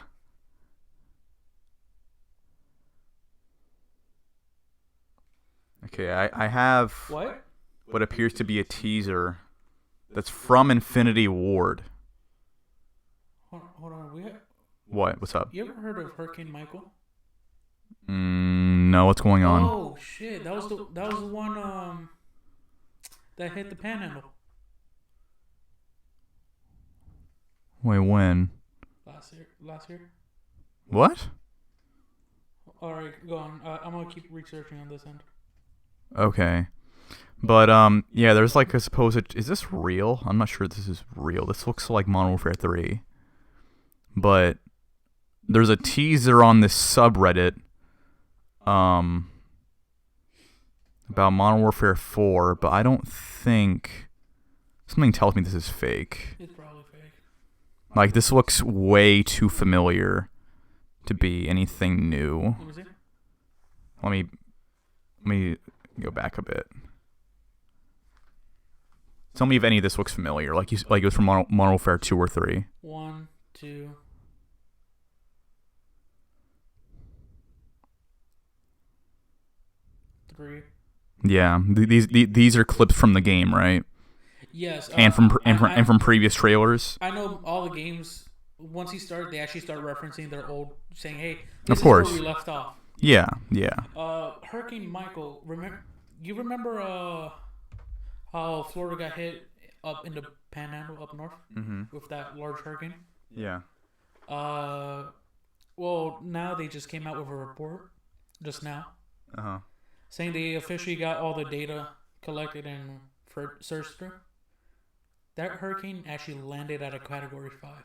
Okay, I have what appears to be a teaser that's from Infinity Ward. Hold on. What? What's up? You ever heard of Hurricane Michael? No, what's going on? Oh shit! That was the one that hit the Panhandle. Wait, when? Last year. What? All right, go on. I'm gonna keep researching on this end. Okay. But yeah, there's like a supposed, is this real? I'm not sure this is real. This looks like Modern Warfare 3. But there's a teaser on this subreddit about Modern Warfare 4, but I don't think, something tells me this is fake. It's probably fake. Like, this looks way too familiar to be anything new. Let me see. Let me go back a bit. Tell me if any of this looks familiar. Like it was from Modern Warfare 2 or 3. 1, 2. Three. Yeah, these are clips from the game, right? Yes. And from previous trailers. I know all the games. Once you start, they actually start referencing their old, saying, "Hey, of course, is where we left off." Yeah. Hurricane Michael. Remember how Florida got hit up in the Panhandle up north with that large hurricane? Yeah. Well, now they just came out with a report just now. Saying they officially got all the data collected and searched through. That hurricane actually landed at a Category 5.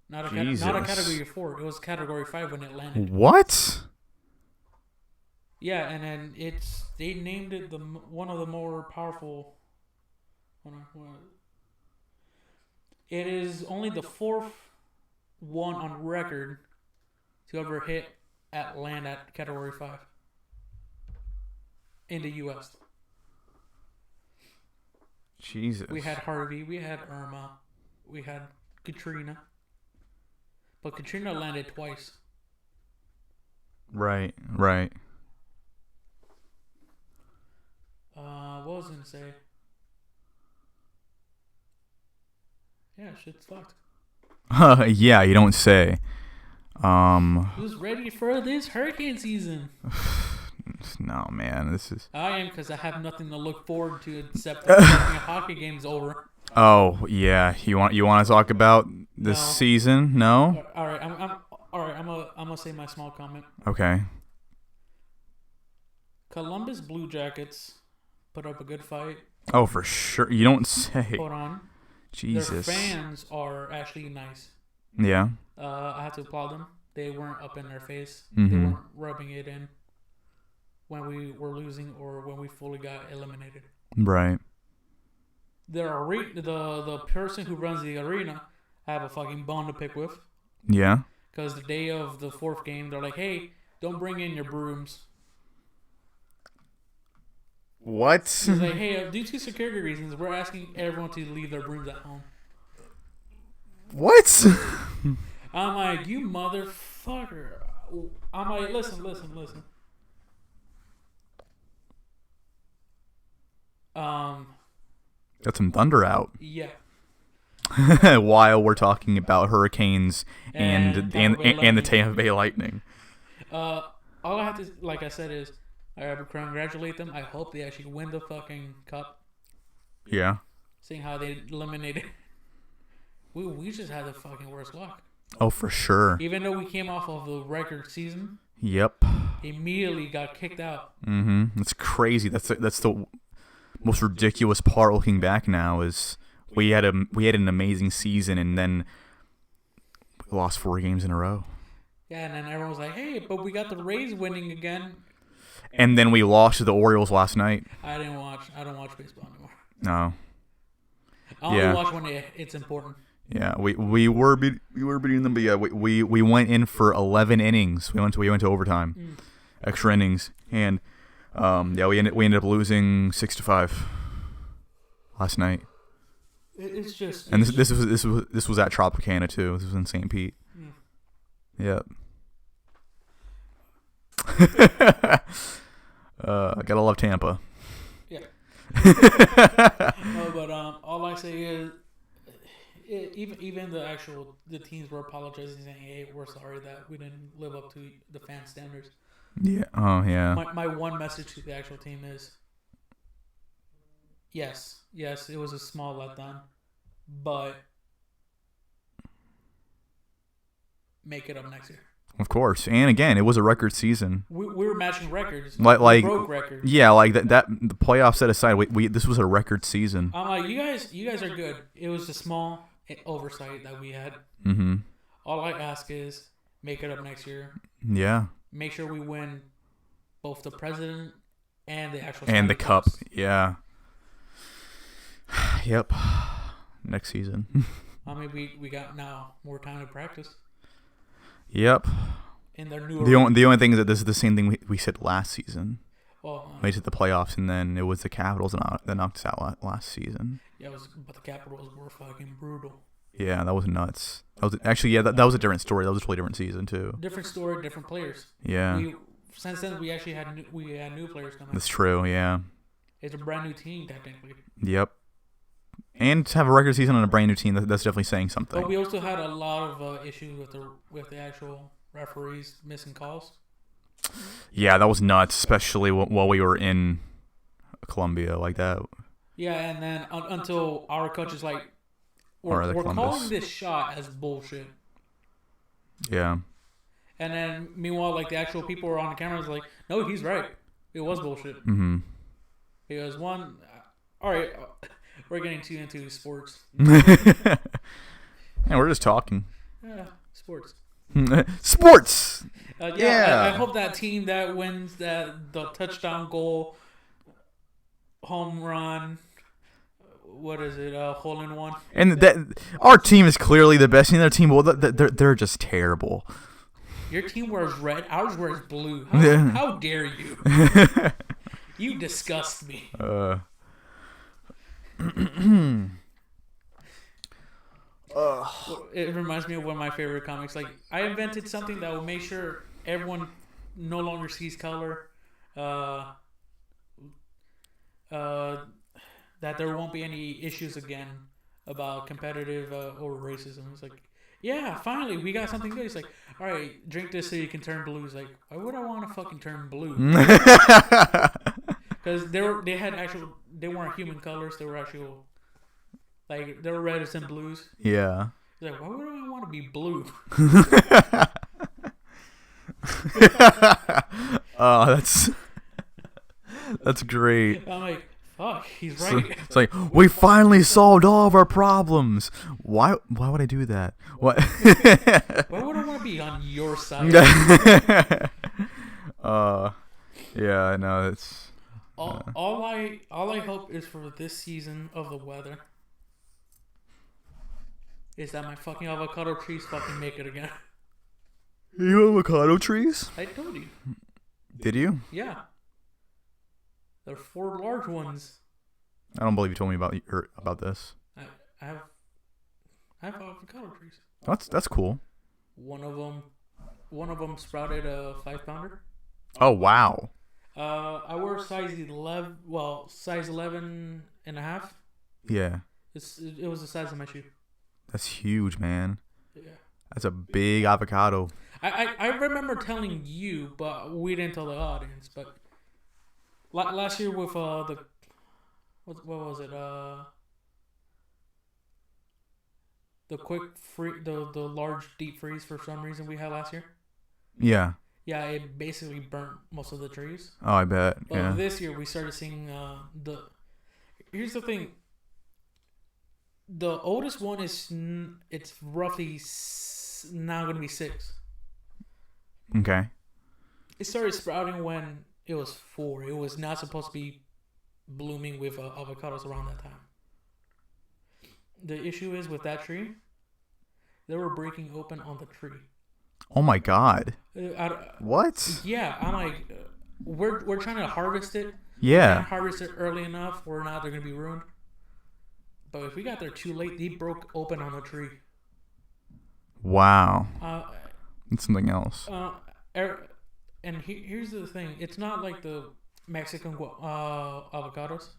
Not a Category 4. It was Category 5 when it landed. What? Yeah, and then they named it one of the more powerful. It is only the fourth one on record to ever hit land at Category 5 in the U.S. Jesus. We had Harvey, we had Irma, we had Katrina. But Katrina landed twice. Right. What was I going to say? Yeah, shit's fucked. Yeah, you don't say. Who's ready for this hurricane season? No, man, this is. I am, because I have nothing to look forward to except the fucking hockey game's over. Oh yeah, you want to talk about this season? No. All right, I'm gonna say my small comment. Okay. Columbus Blue Jackets put up a good fight. Oh, for sure. You don't say. Hold on. Jesus. Their fans are actually nice. Yeah. I have to applaud them. They weren't up in their face. Mm-hmm. They weren't rubbing it in when we were losing or when we fully got eliminated. Right. The person who runs the arena, I have a fucking bone to pick with. Yeah. Because the day of the fourth game, they're like, "Hey, don't bring in your brooms." What? It's like, "Hey, due to security reasons, we're asking everyone to leave their brooms at home." What? I'm like, "You motherfucker!" I'm like, "Listen. Got some thunder out. Yeah. While we're talking about hurricanes and the Tampa Bay Lightning. All I have to, like I said, is I have to congratulate them. I hope they actually win the fucking cup. Yeah. Seeing how they eliminated. We just had the fucking worst luck. Oh, for sure. Even though we came off of the record season. Yep. Immediately got kicked out. Mm-hmm. That's crazy. That's the most ridiculous part looking back now is we had an amazing season and then we lost 4 games in a row. Yeah, and then everyone was like, "Hey, but we got the Rays winning again." And then we lost to the Orioles last night. I don't watch baseball anymore. No. I only watch when it's important. Yeah, we were beating them, but yeah, we went in for 11 innings. We went to overtime, extra innings, and yeah, we ended up losing 6-5 last night. It's just, and this was at Tropicana too. This was in St. Pete. Yep. Gotta love Tampa. Yeah. No, but all I say is, even the teams were apologizing, saying, "Hey, we're sorry that we didn't live up to the fan standards." Yeah. Oh, yeah. My one message to the actual team is, yes, it was a small letdown, but make it up next year. Of course, and again, it was a record season. We were matching records. We broke records. Yeah, like that. The playoffs set aside, this was a record season. I'm like, you guys are good. It was a small oversight that we had. Mm-hmm. All I ask is make it up next year. Yeah. Make sure we win both the president and the actual and the cup. Cups. Yeah. Yep. Next season. I mean, we got now more time to practice. Yep. In their new the only thing is that this is the same thing we said last season. Well, made it to the playoffs, and then it was the Capitals that knocked us out last season. Yeah, but the Capitals were fucking brutal. Yeah, that was nuts. That was actually that was a different story. That was a totally different season too. Different story, different players. Yeah. Since then, we actually had new players coming. That's true. Yeah. It's a brand new team technically. Yep. And to have a record season on a brand new team, that's definitely saying something. But we also had a lot of issues with the actual referees missing calls. Yeah, that was nuts, especially while we were in Columbia like that. Yeah, and then until our coach is like, we're Columbus. calling this shot as bullshit. Yeah. And then meanwhile, like the actual people were on the cameras like, no, he's right. It was bullshit. Mm-hmm. Because all right, we're getting too into sports. Yeah, we're just talking. Yeah, sports. Sports. Yeah. I hope that team that wins the touchdown goal, home run, what is it? Hole in one. And that our team is clearly the best team. Their team, well, they're just terrible. Your team wears red. Ours wears blue. How dare you? You disgust me. It reminds me of one of my favorite comics. Like, I invented something that will make sure everyone no longer sees color. That there won't be any issues again about competitive or racism. It's like, yeah, finally we got something good. It's like, all right, drink this so you can turn blue. It's like, why would I want to fucking turn blue? Because they weren't human colors. They were actual, like, they were reds and blues. Yeah. It's like, why would I want to be blue? Oh, that's great. I'm like, fuck, he's right. It's like, we finally solved all of our problems. Why would I do that? What? Why would I want to be on your side? Yeah, I know. It's all I hope is for this season of the weather is that my fucking avocado trees fucking make it again. You avocado trees? I told you. Did you? Yeah. There are 4 large ones. I don't believe you told me about this. I have avocado trees. That's cool. One of them sprouted a 5-pounder. Oh wow. I wear size 11. Well, size 11 and a half. Yeah. It was the size of my shoe. That's huge, man. Yeah. That's a big avocado. I remember telling you, but we didn't tell the audience. But last year with what was it? The the large deep freeze for some reason we had last year. Yeah. Yeah, it basically burnt most of the trees. Oh, I bet. But yeah. this year we started seeing Here's the thing. The oldest one it's roughly now going to be 6. Okay. It started sprouting when it was 4. It was not supposed to be blooming with avocados around that time. The issue is with that tree, they were breaking open on the tree. Oh my god. What? Yeah, I'm like, we're trying to harvest it. Yeah. We can't harvest it early enough, or not they're gonna be ruined. But if we got there too late, they broke open on the tree. Wow. It's something else. And here's the thing: it's not like the Mexican avocados,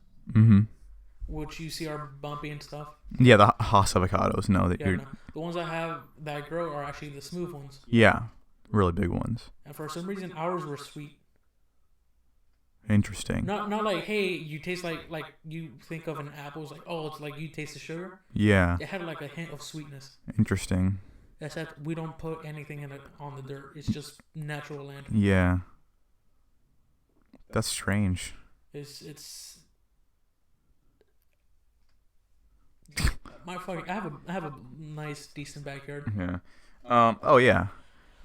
which you see are bumpy and stuff. Yeah, the Haas avocados. No, that you're. No. The ones I have that grow are actually the smooth ones. Yeah, really big ones. And for some reason, ours were sweet. Interesting. Not like, hey, you taste like you think of an apple. It's like, oh, it's like you taste the sugar. Yeah. It had like a hint of sweetness. Interesting. Except we don't put anything in it on the dirt. It's just natural land. Yeah. That's strange. It's my fucking. I have a nice, decent backyard. Yeah. Oh yeah.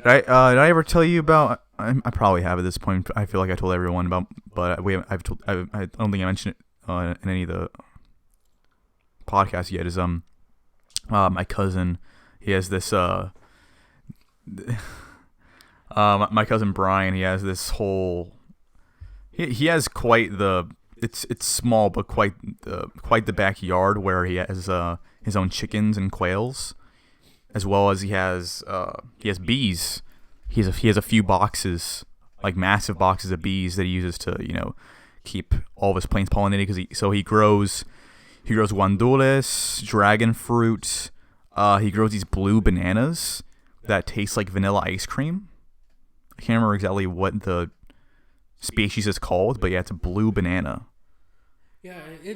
Did I ever tell you about? I probably have at this point. I feel like I told everyone about, but I don't think I mentioned it in any of the podcasts yet. Is my cousin. He has this my cousin Brian. He has this whole. He has quite the. It's small, but quite the backyard where he has his own chickens and quails, as well as he has bees. He has a few boxes, like massive boxes of bees that he uses to keep all of his plants pollinated. He grows guandules, dragon fruit. He grows these blue bananas that taste like vanilla ice cream. I can't remember exactly what the species is called, but yeah, it's a blue banana. Yeah, He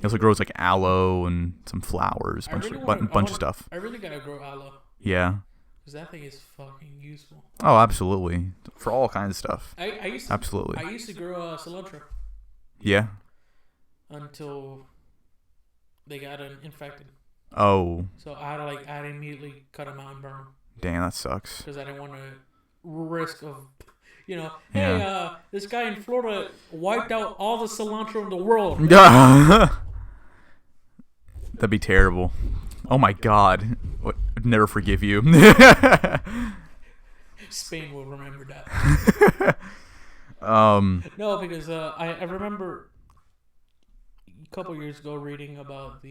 also grows like aloe and some flowers, bunch of stuff. I really gotta grow aloe. Yeah. Because that thing is fucking useful. Oh, absolutely. For all kinds of stuff. Absolutely. I used to grow cilantro. Yeah. Until they got infected. Oh. So I had to immediately cut them out and burn them. Damn, that sucks. Because I didn't want to risk of, Yeah. hey, this guy in Florida wiped out all the cilantro in the world. That'd be terrible. Oh my God. I'd never forgive you. Spain will remember that. No, because I remember a couple years ago reading about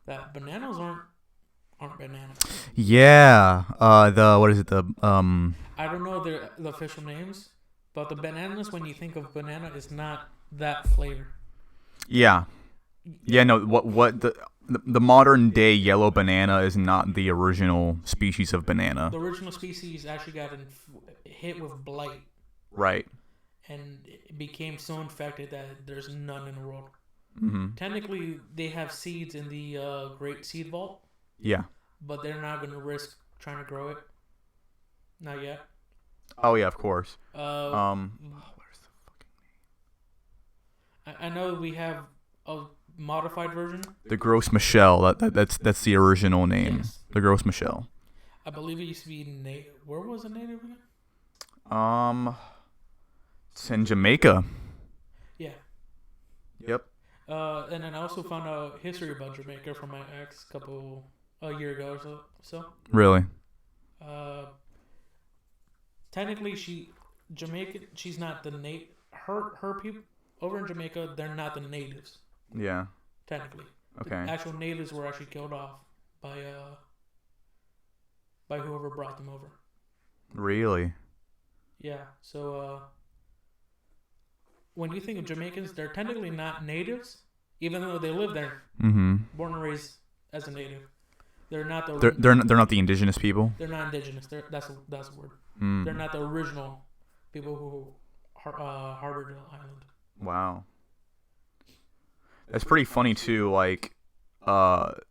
that bananas aren't bananas. Yeah. What is it? I don't know the official names, but the bananas, when you think of banana, is not that flavor. Yeah. Yeah. No. What the modern day yellow banana is not the original species of banana. The original species actually got hit with blight. Right. And it became so infected that there's none in the world. Mm-hmm. Technically, they have seeds in the Great Seed Vault. Yeah. But they're not going to risk trying to grow it. Not yet. Oh yeah, of course. Where's the fucking name? I know we have a modified version. The Gros Michel. That's the original name. Yes. The Gros Michel. I believe it used to be native. Where was it native again? It's in Jamaica. Yeah. Yep. And then I also found out history about Jamaica from my ex a year ago or so. Really? Technically, she's not the her people over in Jamaica. They're not the natives. Yeah. Technically. Okay. The actual natives were actually killed off by whoever brought them over. Really? Yeah. So when you think of Jamaicans, they're technically not natives, even though they live there. Mm-hmm. Born and raised as a native. They're not they're not the indigenous people. They're not indigenous. That's a word. Mm. They're not the original people who harbored the island. Wow. That's pretty funny too. Like, the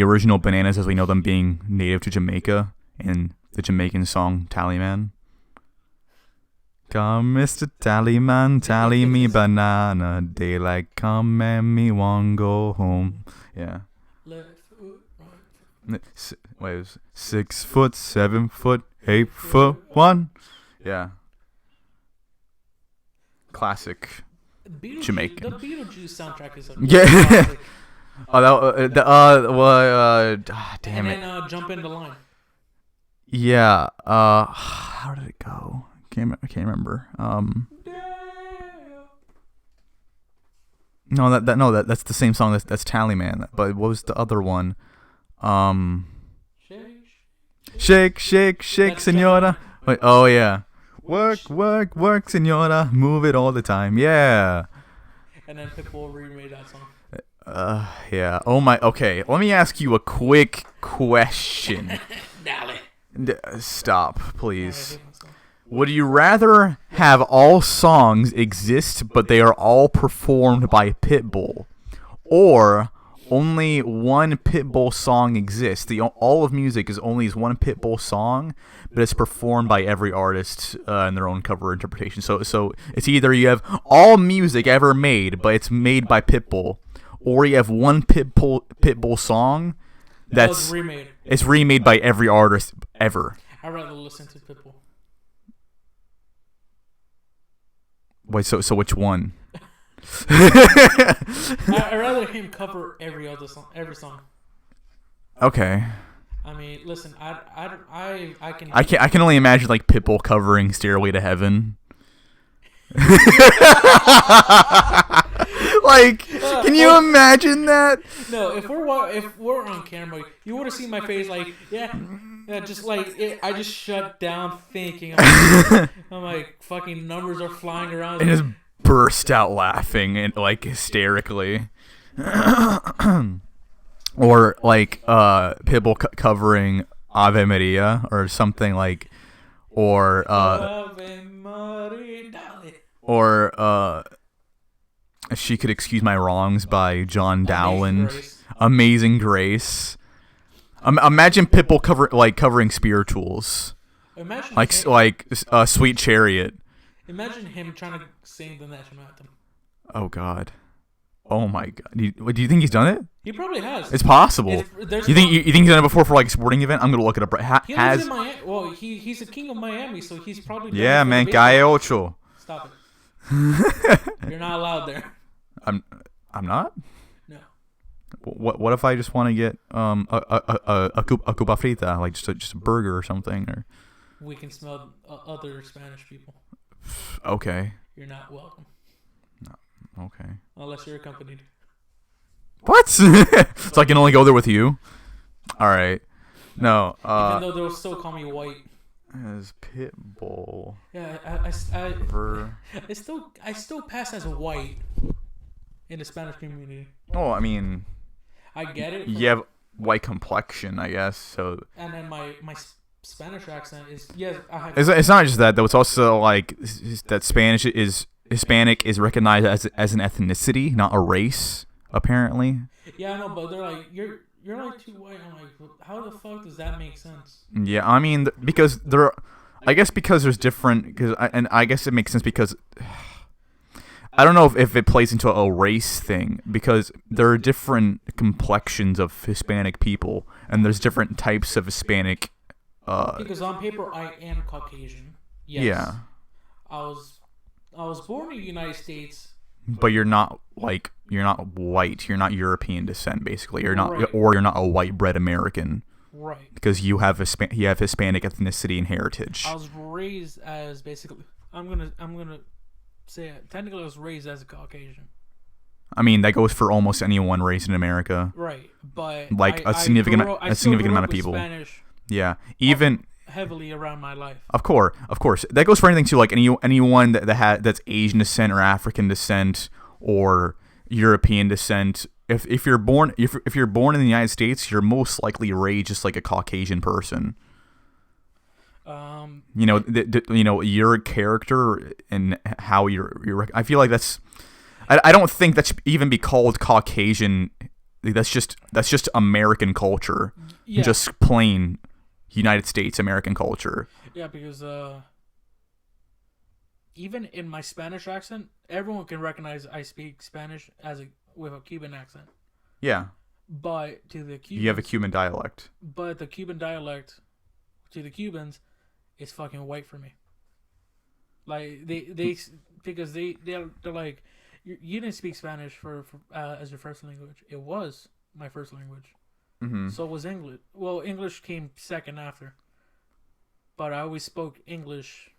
original bananas as we know them being native to Jamaica in the Jamaican song Tallyman. Come, Mr. Tallyman, tally me banana. Daylight come and me won't go home. Yeah. Left foot, right foot. Wait, it was 6 foot, 7 foot, 8 foot 1. Yeah. Classic Jamaican. The Beetlejuice soundtrack is yeah. Damn it. And then jump in the line. Yeah. How did it go? I can't remember. That's the same song. That's Tallyman. But what was the other one? Shake, shake, shake, senora. Wait, oh yeah. Work, work, work, senora. Move it all the time. Yeah. And then Pitbull remade that song. Yeah. Oh my. Okay. Let me ask you a quick question. Stop, please. Would you rather have all songs exist, but they are all performed by Pitbull, or only one Pitbull song exists? All of music is only one Pitbull song, but it's performed by every artist in their own cover interpretation. So it's either you have all music ever made, but it's made by Pitbull, or you have one Pitbull song that's remade. It's remade by every artist ever. I'd rather listen to Pitbull. Wait, so which one? I'd rather him cover every song. Okay. I mean, listen, I can only imagine like Pitbull covering "Stairway to Heaven." Like, can you imagine that? No, if we're on camera, you would have seen my face. Like, yeah, just like I just shut down thinking. I'm like, fucking numbers are flying around. And just burst out laughing and like hysterically. Or like Pitbull covering Ave Maria or something like, or She Could Excuse My Wrongs by John Dowland. Amazing Grace. Imagine Pitbull covering spirituals. Imagine Sweet Chariot. Imagine him trying to sing the national anthem. Oh God. Oh my God. Do you think he's done it? He probably has. It's possible. You think he's done it before for like a sporting event? I'm gonna look it up. He lives in Miami. Well, he's the king of Miami, so he's probably done yeah, man. Calle Ocho. Stop it. You're not allowed there. I'm not. No. What if I just want to get a cuba frita, like just a burger or something? Or we can smell other Spanish people. Okay. You're not welcome. No. Okay. Unless you're accompanied. What? So I can only go there with you? All right. No. Even though they'll still call me white. As Pitbull. Yeah, I still pass as a white in the Spanish community. Oh, I mean, I get it. You have white complexion, I guess. So. And then my Spanish accent is yes. I have. It's not just that though. It's also like that Hispanic is recognized as an ethnicity, not a race. Apparently. Yeah, I know, but they're like you're like too white. I'm like, how the fuck does that make sense? Yeah, I mean because I guess because there's different and I guess it makes sense because I don't know if it plays into a race thing because there are different complexions of Hispanic people and there's different types of Hispanic. Because on paper I am Caucasian. Yes. Yeah. I was born in the United States. But you're not white. You're not European descent. Basically, you're not, right. Or you're not a white-bred American. Right. Because you have Hispanic ethnicity and heritage. I was raised as basically. I'm gonna say it. Technically, I was raised as a Caucasian. I mean, that goes for almost anyone raised in America. Right, but like a significant amount of people. Spanish yeah, even heavily around my life. Of course, that goes for anything too. Like anyone that's Asian descent or African descent or European descent. If you're born in the United States, you're most likely raised just like a Caucasian person. Your character and how you're. I feel like that's. I don't think that should even be called Caucasian. That's just American culture. Yeah. Just plain United States American culture. Yeah, because even in my Spanish accent, everyone can recognize I speak Spanish with a Cuban accent. Yeah. But to the Cubans, you have a Cuban dialect. But the Cuban dialect to the Cubans is fucking white for me. Like they because they're like you didn't speak Spanish for as your first language. It was my first language. Mm-hmm. So was English. Well, English came second after. But I always spoke English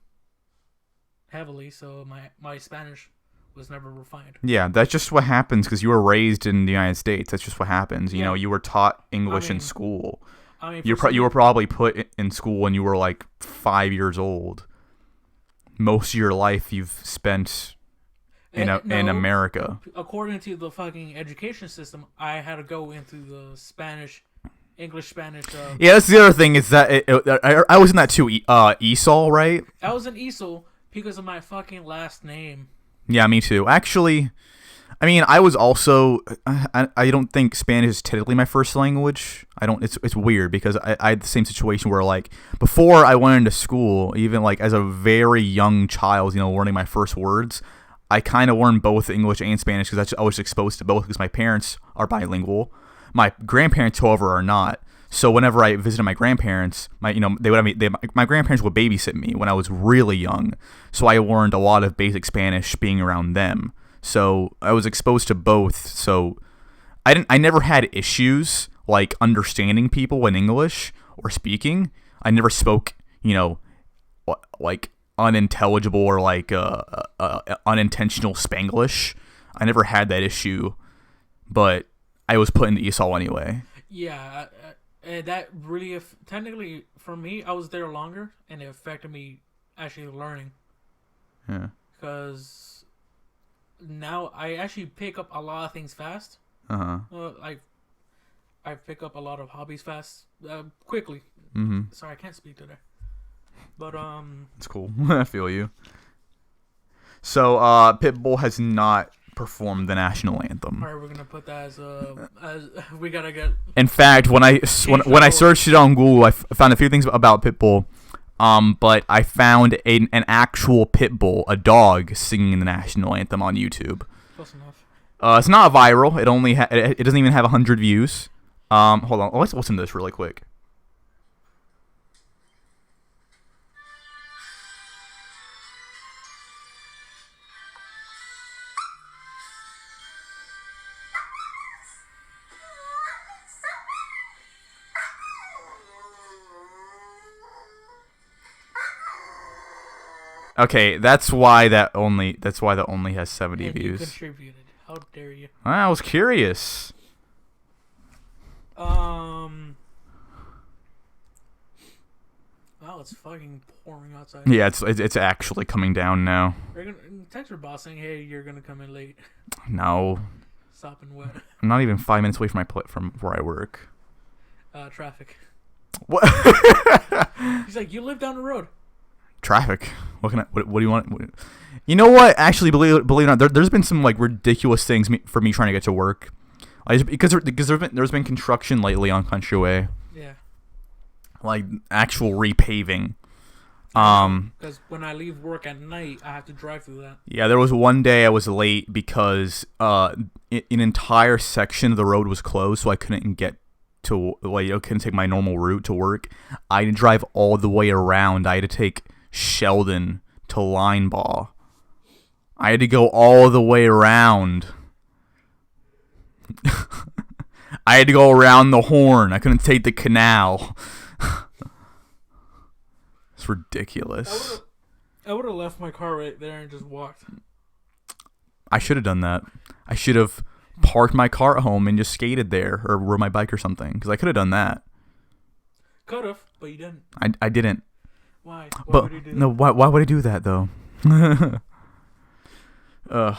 heavily, so my Spanish was never refined. Yeah, that's just what happens because you were raised in the United States. That's just what happens. You know, you were taught English in school. I mean, you were probably put in school when you were like 5 years old. Most of your life you've spent in America. According to the fucking education system, I had to go into the English Spanish. Yeah, that's the other thing is that I was in that too. ESOL, right? I was in ESOL because of my fucking last name. Yeah, me too. Actually, I mean, I was also. I don't think Spanish is technically my first language. I don't. It's weird because I had the same situation where like before I went into school, even like as a very young child, learning my first words, I kind of learned both English and Spanish because I was exposed to both because my parents are bilingual. My grandparents, however, are not. So whenever I visited my grandparents, my grandparents would babysit me when I was really young. So I learned a lot of basic Spanish being around them. So I was exposed to both. So I never had issues like understanding people in English or speaking. I never spoke, like unintelligible or like unintentional Spanglish. I never had that issue, but I was put into ESOL anyway. Yeah, that really technically for me, I was there longer, and it affected me actually learning. Yeah. Because now I actually pick up a lot of things fast. I pick up a lot of hobbies fast, quickly. Mm-hmm. Sorry, I can't speak today. But it's cool. I feel you. So Pitbull has not performed the national anthem. All right, we're gonna put that as we gotta get. In fact, when I searched it on Google, I found a few things about Pitbull. But I found an actual Pitbull, a dog, singing the national anthem on YouTube. Close enough. It's not viral. It only it doesn't even have 100 views. Hold on. Let's listen to this really quick. Okay, that's why that only has 70 views. You contributed. How dare you? I was curious. Wow, it's fucking pouring outside. Yeah, it's actually coming down now. Text your boss saying, "Hey, you're gonna come in late." No. sopping wet. I'm not even 5 minutes away from where I work. Traffic. What? He's like, you live down the road. Traffic. What do you want? You know what? Actually, believe it or not, there's been some like ridiculous things for me trying to get to work. Because there's been construction lately on Countryway. Yeah. Like actual repaving. Because when I leave work at night, I have to drive through that. Yeah, there was one day I was late because an entire section of the road was closed, so I couldn't get to couldn't take my normal route to work. I had to drive all the way around. I had to take Sheldon to Linebaugh. I had to go all the way around. I had to go around the Horn. I couldn't take the canal. It's ridiculous. I would have left my car right there and just walked. I should have done that. I should have parked my car at home and just skated there or rode my bike or something, because I could have done that. Could have, but you didn't. I didn't. Why? Why would you do that? No, why would I do that though? Ugh.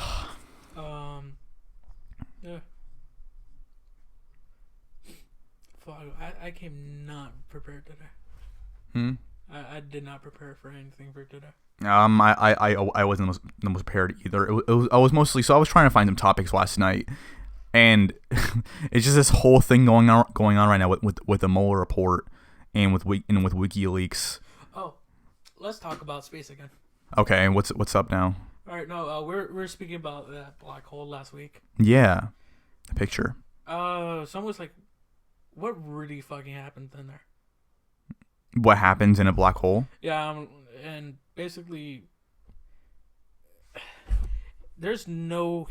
Yeah. Fuck, I came not prepared today. I did not prepare for anything for today. I wasn't the most prepared either. I was mostly, so I was trying to find some topics last night, and it's just this whole thing going on right now with the Mueller report and with WikiLeaks. Oh, let's talk about space again. Okay, and what's up now? All right, no, we're speaking about that black hole last week. Yeah, the picture. Someone was like, "What really fucking happened in there?" What happens in a black hole? Yeah, and basically, there's no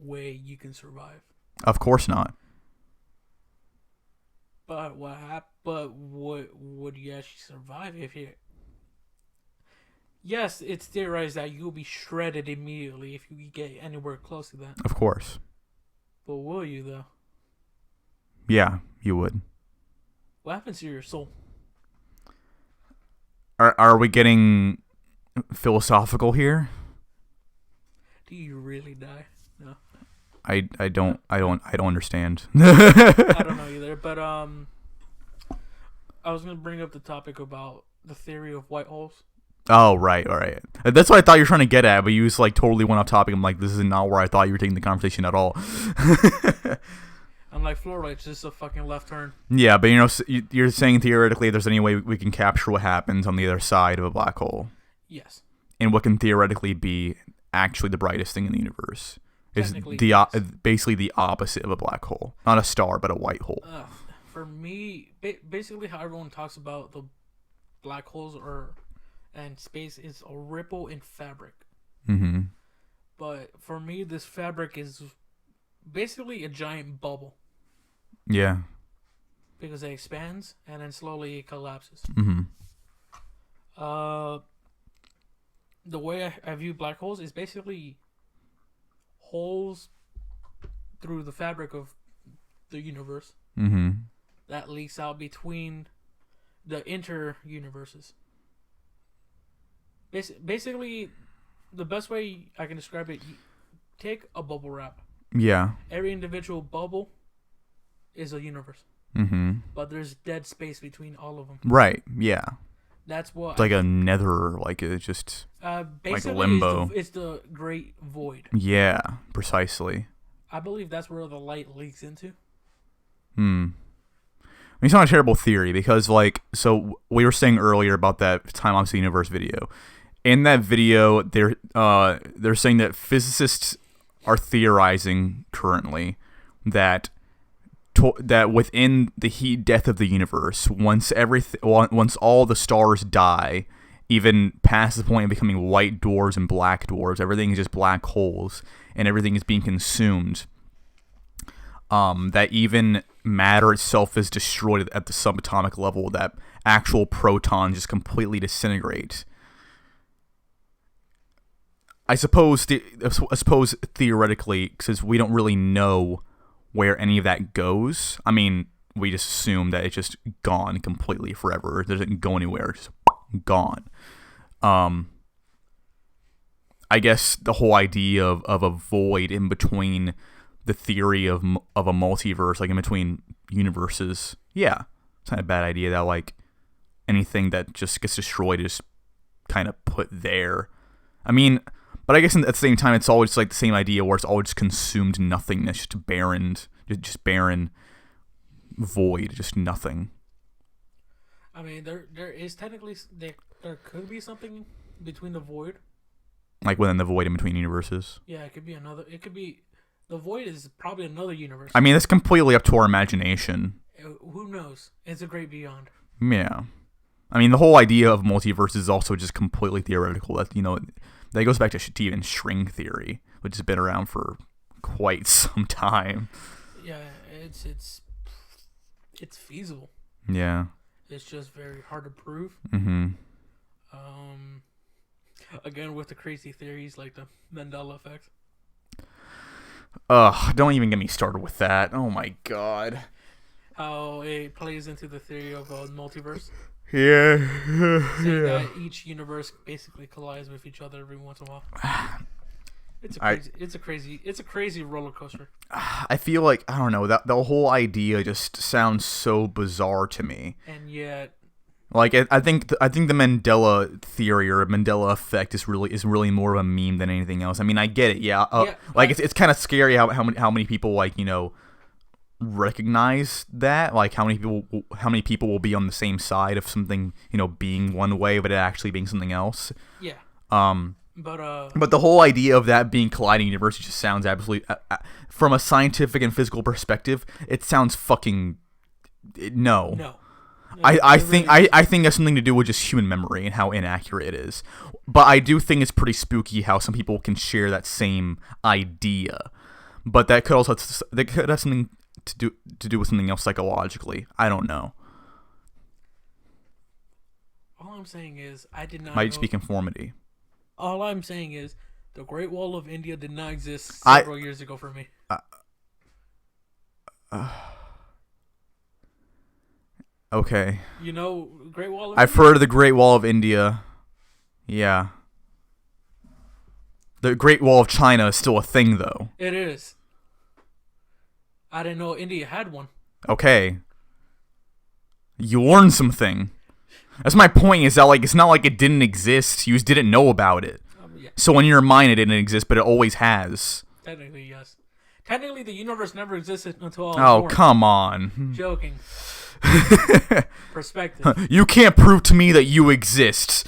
way you can survive. Of course not. But would you actually survive if you? Yes, it's theorized that you'll be shredded immediately if you get anywhere close to that. Of course. But will you though? Yeah, you would. What happens to your soul? Are we getting philosophical here? Do you really die? No. I don't understand. I don't know either, but I was gonna bring up the topic about the theory of white holes. Oh, right, all right. That's what I thought you were trying to get at, but you just like totally went off topic. I'm like, this is not where I thought you were taking the conversation at all. I'm like, Florida, it's just a fucking left turn. Yeah, but you're saying theoretically if there's any way we can capture what happens on the other side of a black hole. Yes. And what can theoretically be actually the brightest thing in the universe is basically the opposite of a black hole. Not a star, but a white hole. For me, basically how everyone talks about the black holes and space is a ripple in fabric. Mm-hmm. But for me, this fabric is basically a giant bubble. Yeah. Because it expands and then slowly it collapses. Mm-hmm. The way I view black holes is basically holes through the fabric of the universe that leaks out between the inter-universes. Basically, the best way I can describe it, take a bubble wrap. Yeah. Every individual bubble is a universe. Mm-hmm. But there's dead space between all of them. Right, yeah. That's what... It's like a nether, like it's just like a limbo. It's the great void. Yeah, precisely. I believe that's where the light leaks into. I mean, it's not a terrible theory because, like, so we were saying earlier about that Time Lapse Universe video. In that video, they're saying that physicists are theorizing currently that within the heat death of the universe, once all the stars die, even past the point of becoming white dwarves and black dwarves, everything is just black holes and everything is being consumed. That even matter itself is destroyed at the subatomic level, that actual protons just completely disintegrate. I suppose theoretically, since we don't really know where any of that goes, I mean, we just assume that it's just gone completely forever. It doesn't go anywhere. It's just gone. I guess the whole idea of a void in between the theory of a multiverse, like in between universes. Yeah, it's not a bad idea that like anything that just gets destroyed is kind of put there. I mean, but I guess at the same time, it's always like the same idea where it's always consumed nothingness, just barren void, just nothing. I mean, there is technically there could be something between the void. Like within the void in between universes. Yeah, it could be another. It could be the void is probably another universe. I mean, it's completely up to our imagination. Who knows? It's a great beyond. Yeah. I mean, the whole idea of multiverse is also just completely theoretical. That that goes back to Steven string theory, which has been around for quite some time. Yeah, it's feasible. Yeah. It's just very hard to prove. Mm-hmm. Again, with the crazy theories like the Mandela effect. Ugh, don't even get me started with that. Oh my god. How it plays into the theory of a multiverse. Yeah. Saying that each universe basically collides with each other every once in a while. It's a crazy roller coaster. I feel like, I don't know, that the whole idea just sounds so bizarre to me. And yet, like I think the Mandela theory or Mandela effect is really more of a meme than anything else. I mean, I get it, yeah. Like it's kind of scary how many people like recognize that, like how many people will be on the same side of something being one way but it actually being something else. Yeah. But the whole idea of that being colliding universes just sounds absolutely from a scientific and physical perspective, it sounds fucking no. I think it has something to do with just human memory and how inaccurate it is. But I do think it's pretty spooky how some people can share that same idea. But that could also have something to do with something else psychologically. I don't know. All I'm saying is I did not. Might just be conformity. All I'm saying is the Great Wall of India did not exist several years ago for me. Okay. Great Wall of I've heard of the Great Wall of India. Yeah. The Great Wall of China is still a thing, though. It is. I didn't know India had one. Okay. You learned something. That's my point, is that like it's not like it didn't exist. You just didn't know about it. Yeah. So in your mind it didn't exist, but it always has. Technically, yes. Technically, the universe never existed until I was born. Come on. Joking. Perspective. You can't prove to me that you exist.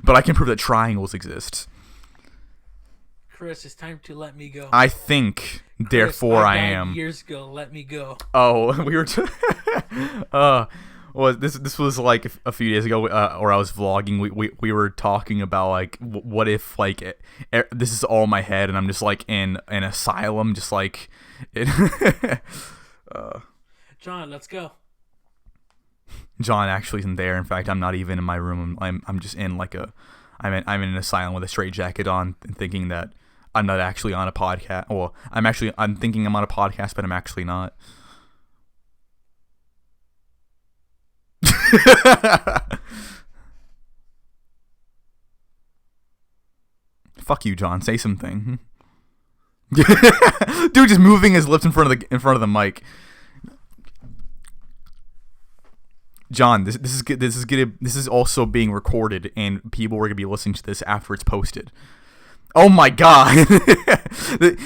But I can prove that triangles exist. Chris, it's time to let me go. I think, Chris, therefore I am. Years ago, let me go. Oh, we were... Well, this was like a few days ago, or I was vlogging. We were talking about like what if like this is all in my head and I'm just like in an asylum, just like John, let's go. John actually isn't there. In fact, I'm not even in my room. I'm just in like I'm in an asylum with a straitjacket on, and thinking that I'm not actually on a podcast. Well, I'm thinking I'm on a podcast, but I'm actually not. Fuck you, John. Say something. Dude, just moving his lips in front of the mic. John, this is also being recorded, and people are gonna be listening to this after it's posted. Oh my god,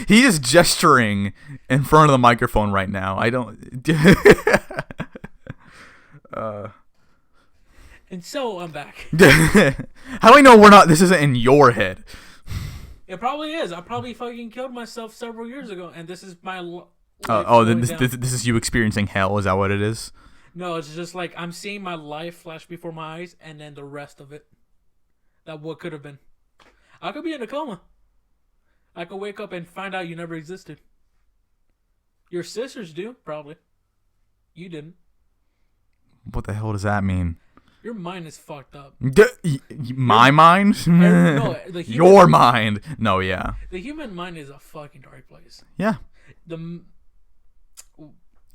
he is gesturing in front of the microphone right now. I don't. And so I'm back. How do I know this isn't in your head? It probably is. I probably fucking killed myself several years ago, and this is my. This is you experiencing hell. Is that what it is? No, it's just like I'm seeing my life flash before my eyes, and then the rest of it. That what could have been. I could be in a coma. I could wake up and find out you never existed. Your sisters do, probably. You didn't. What the hell does that mean? Your mind is fucked up. My mind? No, your mind. No, yeah. The human mind is a fucking dark place. Yeah. You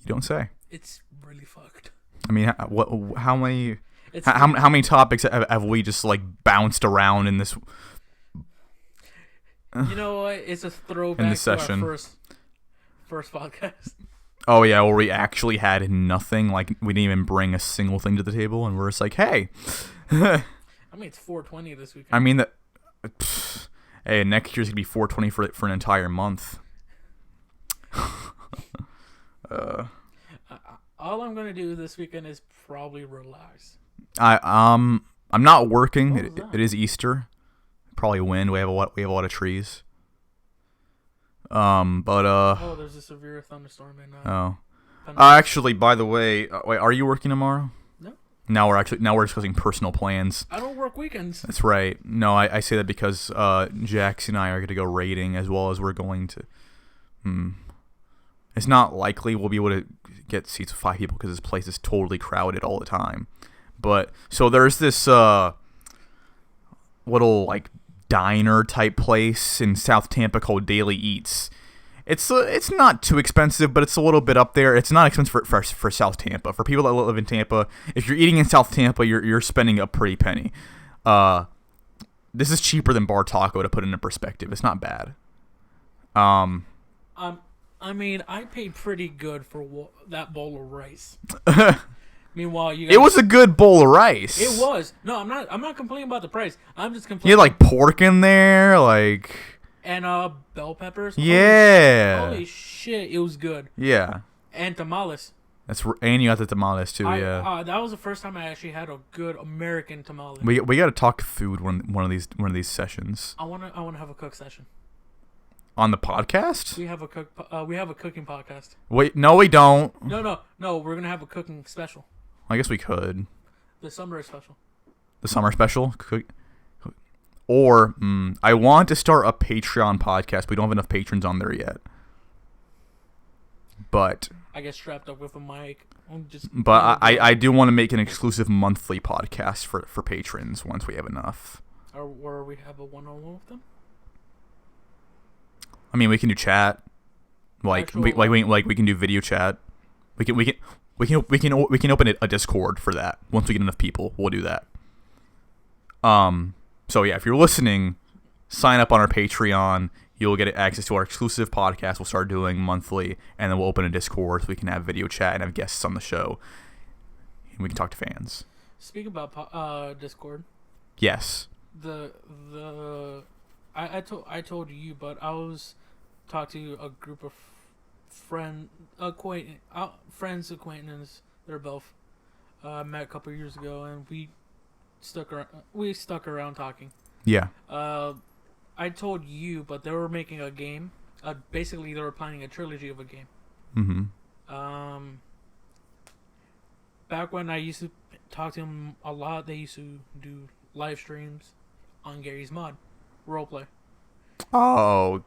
don't say. It's really fucked. I mean, how many topics have we just like bounced around in this? You know what? It's a throwback in the to session. our first podcast. Oh yeah, where we actually had nothing. Like we didn't even bring a single thing to the table, and we're just like, hey. I mean, it's 420 this weekend. I mean that. Hey, next year's gonna be 420 for an entire month. All I'm gonna do this weekend is probably relax. I'm not working. What was that? It is Easter. Probably wind. We have a lot of trees. Oh, there's a severe thunderstorm in. Actually, by the way, wait, are you working tomorrow? No. Now we're discussing personal plans. I don't work weekends. That's right. No, I say that because Jax and I are going to go raiding, as well as we're going to. It's not likely we'll be able to get seats of 5 people because this place is totally crowded all the time. But so there's this little like diner type place in South Tampa called Daily Eats. It's not too expensive, but it's a little bit up there. It's not expensive for South Tampa. For people that live in Tampa, if you're eating in South Tampa, you're spending a pretty penny. This is cheaper than Bar Taco, to put it into perspective. It's not bad. I mean, I paid pretty good for that bowl of rice. Meanwhile, it was a good bowl of rice. It was. No, I'm not complaining about the price. I'm just complaining. You had like pork in there, like. And bell peppers. Yeah. Holy shit, it was good. Yeah. And tamales. And you got the tamales too. Yeah. That was the first time I actually had a good American tamale. We got to talk food one of these sessions. I wanna have a cook session. On the podcast? We have a cooking podcast. Wait, no, we don't. No. We're gonna have a cooking special. I guess we could. The summer special. The summer special? Or, I want to start a Patreon podcast. We don't have enough patrons on there yet. But I get strapped up with a mic. But I do want to make an exclusive monthly podcast for patrons once we have enough. Or where we have a one-on-one with them? I mean, we can do chat. We can do video chat. We can open a Discord for that. Once we get enough people, we'll do that. So yeah, if you're listening, sign up on our Patreon. You'll get access to our exclusive podcast we'll start doing monthly, and then we'll open a Discord so we can have video chat and have guests on the show. And we can talk to fans. Speaking about Discord. Yes. I told you, but I was talking to a group of friends, acquaintances. They're both met a couple years ago, and we stuck around talking. Yeah. I told you, but they were making a game. Basically, they were planning a trilogy of a game. Mm-hmm. Back when I used to talk to them a lot, they used to do live streams on Gary's Mod, roleplay. Oh,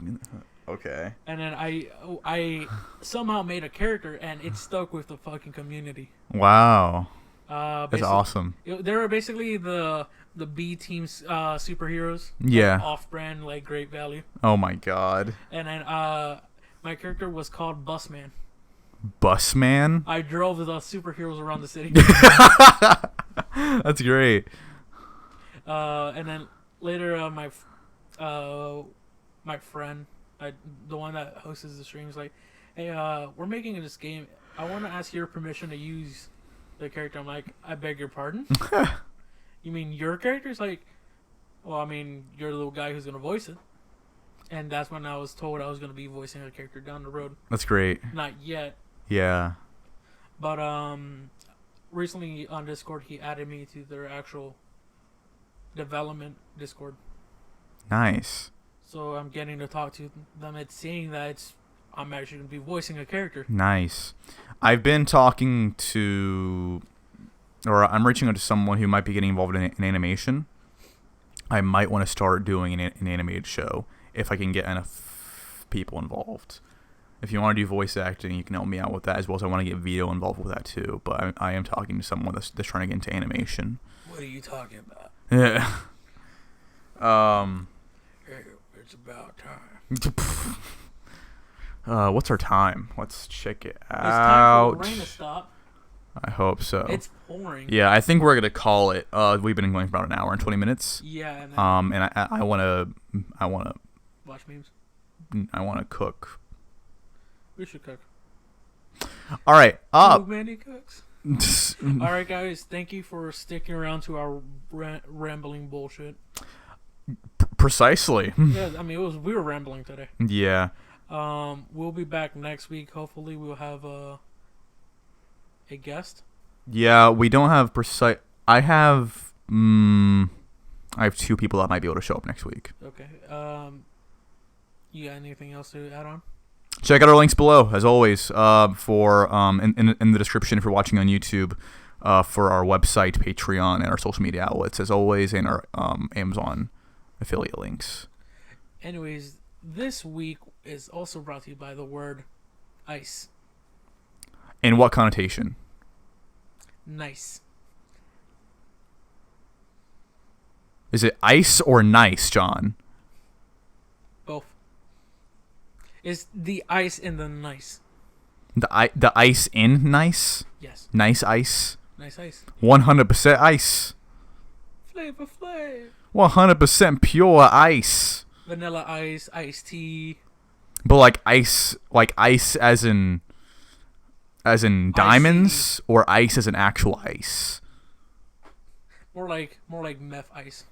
okay. And then I somehow made a character, and it stuck with the fucking community. Wow. That's awesome. They were basically the B team's superheroes. Yeah. Like off-brand, like Great Value. Oh my god. And then my character was called Busman. Busman? I drove the superheroes around the city. That's great. And then later, my friend, the one that hosts the streams, like, hey, we're making this game. I want to ask your permission to use the character. I'm like, I beg your pardon? You mean your character's like, well, I mean, you're the little guy who's gonna voice it. And that's when I was told I was gonna be voicing a character down the road. That's great. Not yet. Yeah. But recently on Discord, he added me to their actual development Discord. Nice. So I'm getting to talk to them. It's seeing that I'm actually gonna be voicing a character. Nice. I've been talking to, or I'm reaching out to someone who might be getting involved in animation. I might want to start doing an animated show if I can get enough people involved. If you want to do voice acting, you can help me out with that, as well as I want to get video involved with that too. But I am talking to someone that's trying to get into animation. What are you talking about? Yeah. It's about time. What's our time? Let's check it out. It's time for the rain to stop. I hope so. It's pouring. Yeah, I think we're gonna call it. We've been going for about an hour and 20 minutes. Yeah. And I wanna Watch memes. I want to cook. We should cook. All right. Too many cooks. All right, guys. Thank you for sticking around to our rambling bullshit. Precisely. Yeah, I mean, we were rambling today. Yeah. We'll be back next week. Hopefully, we'll have a guest. Yeah, we don't have precise. I have 2 people that might be able to show up next week. Okay. You got anything else to add on? Check out our links below, as always, for in the description if you're watching on YouTube, for our website, Patreon, and our social media outlets, as always, and our Amazon affiliate links. Anyways, this week is also brought to you by the word ice. In what connotation? Nice. Is it ice or nice, John? Both. Is the ice in the nice? The ice in nice? Yes. Nice ice? Nice ice. 100% ice. Flavor Flav. 100% pure ice. Vanilla ice, iced tea. But like ice as in diamonds, or ice as an actual ice? More like meth ice.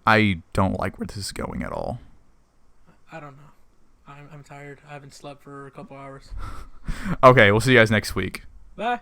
I don't like where this is going at all. I don't know. I'm tired. I haven't slept for a couple hours. Okay, we'll see you guys next week. Bye.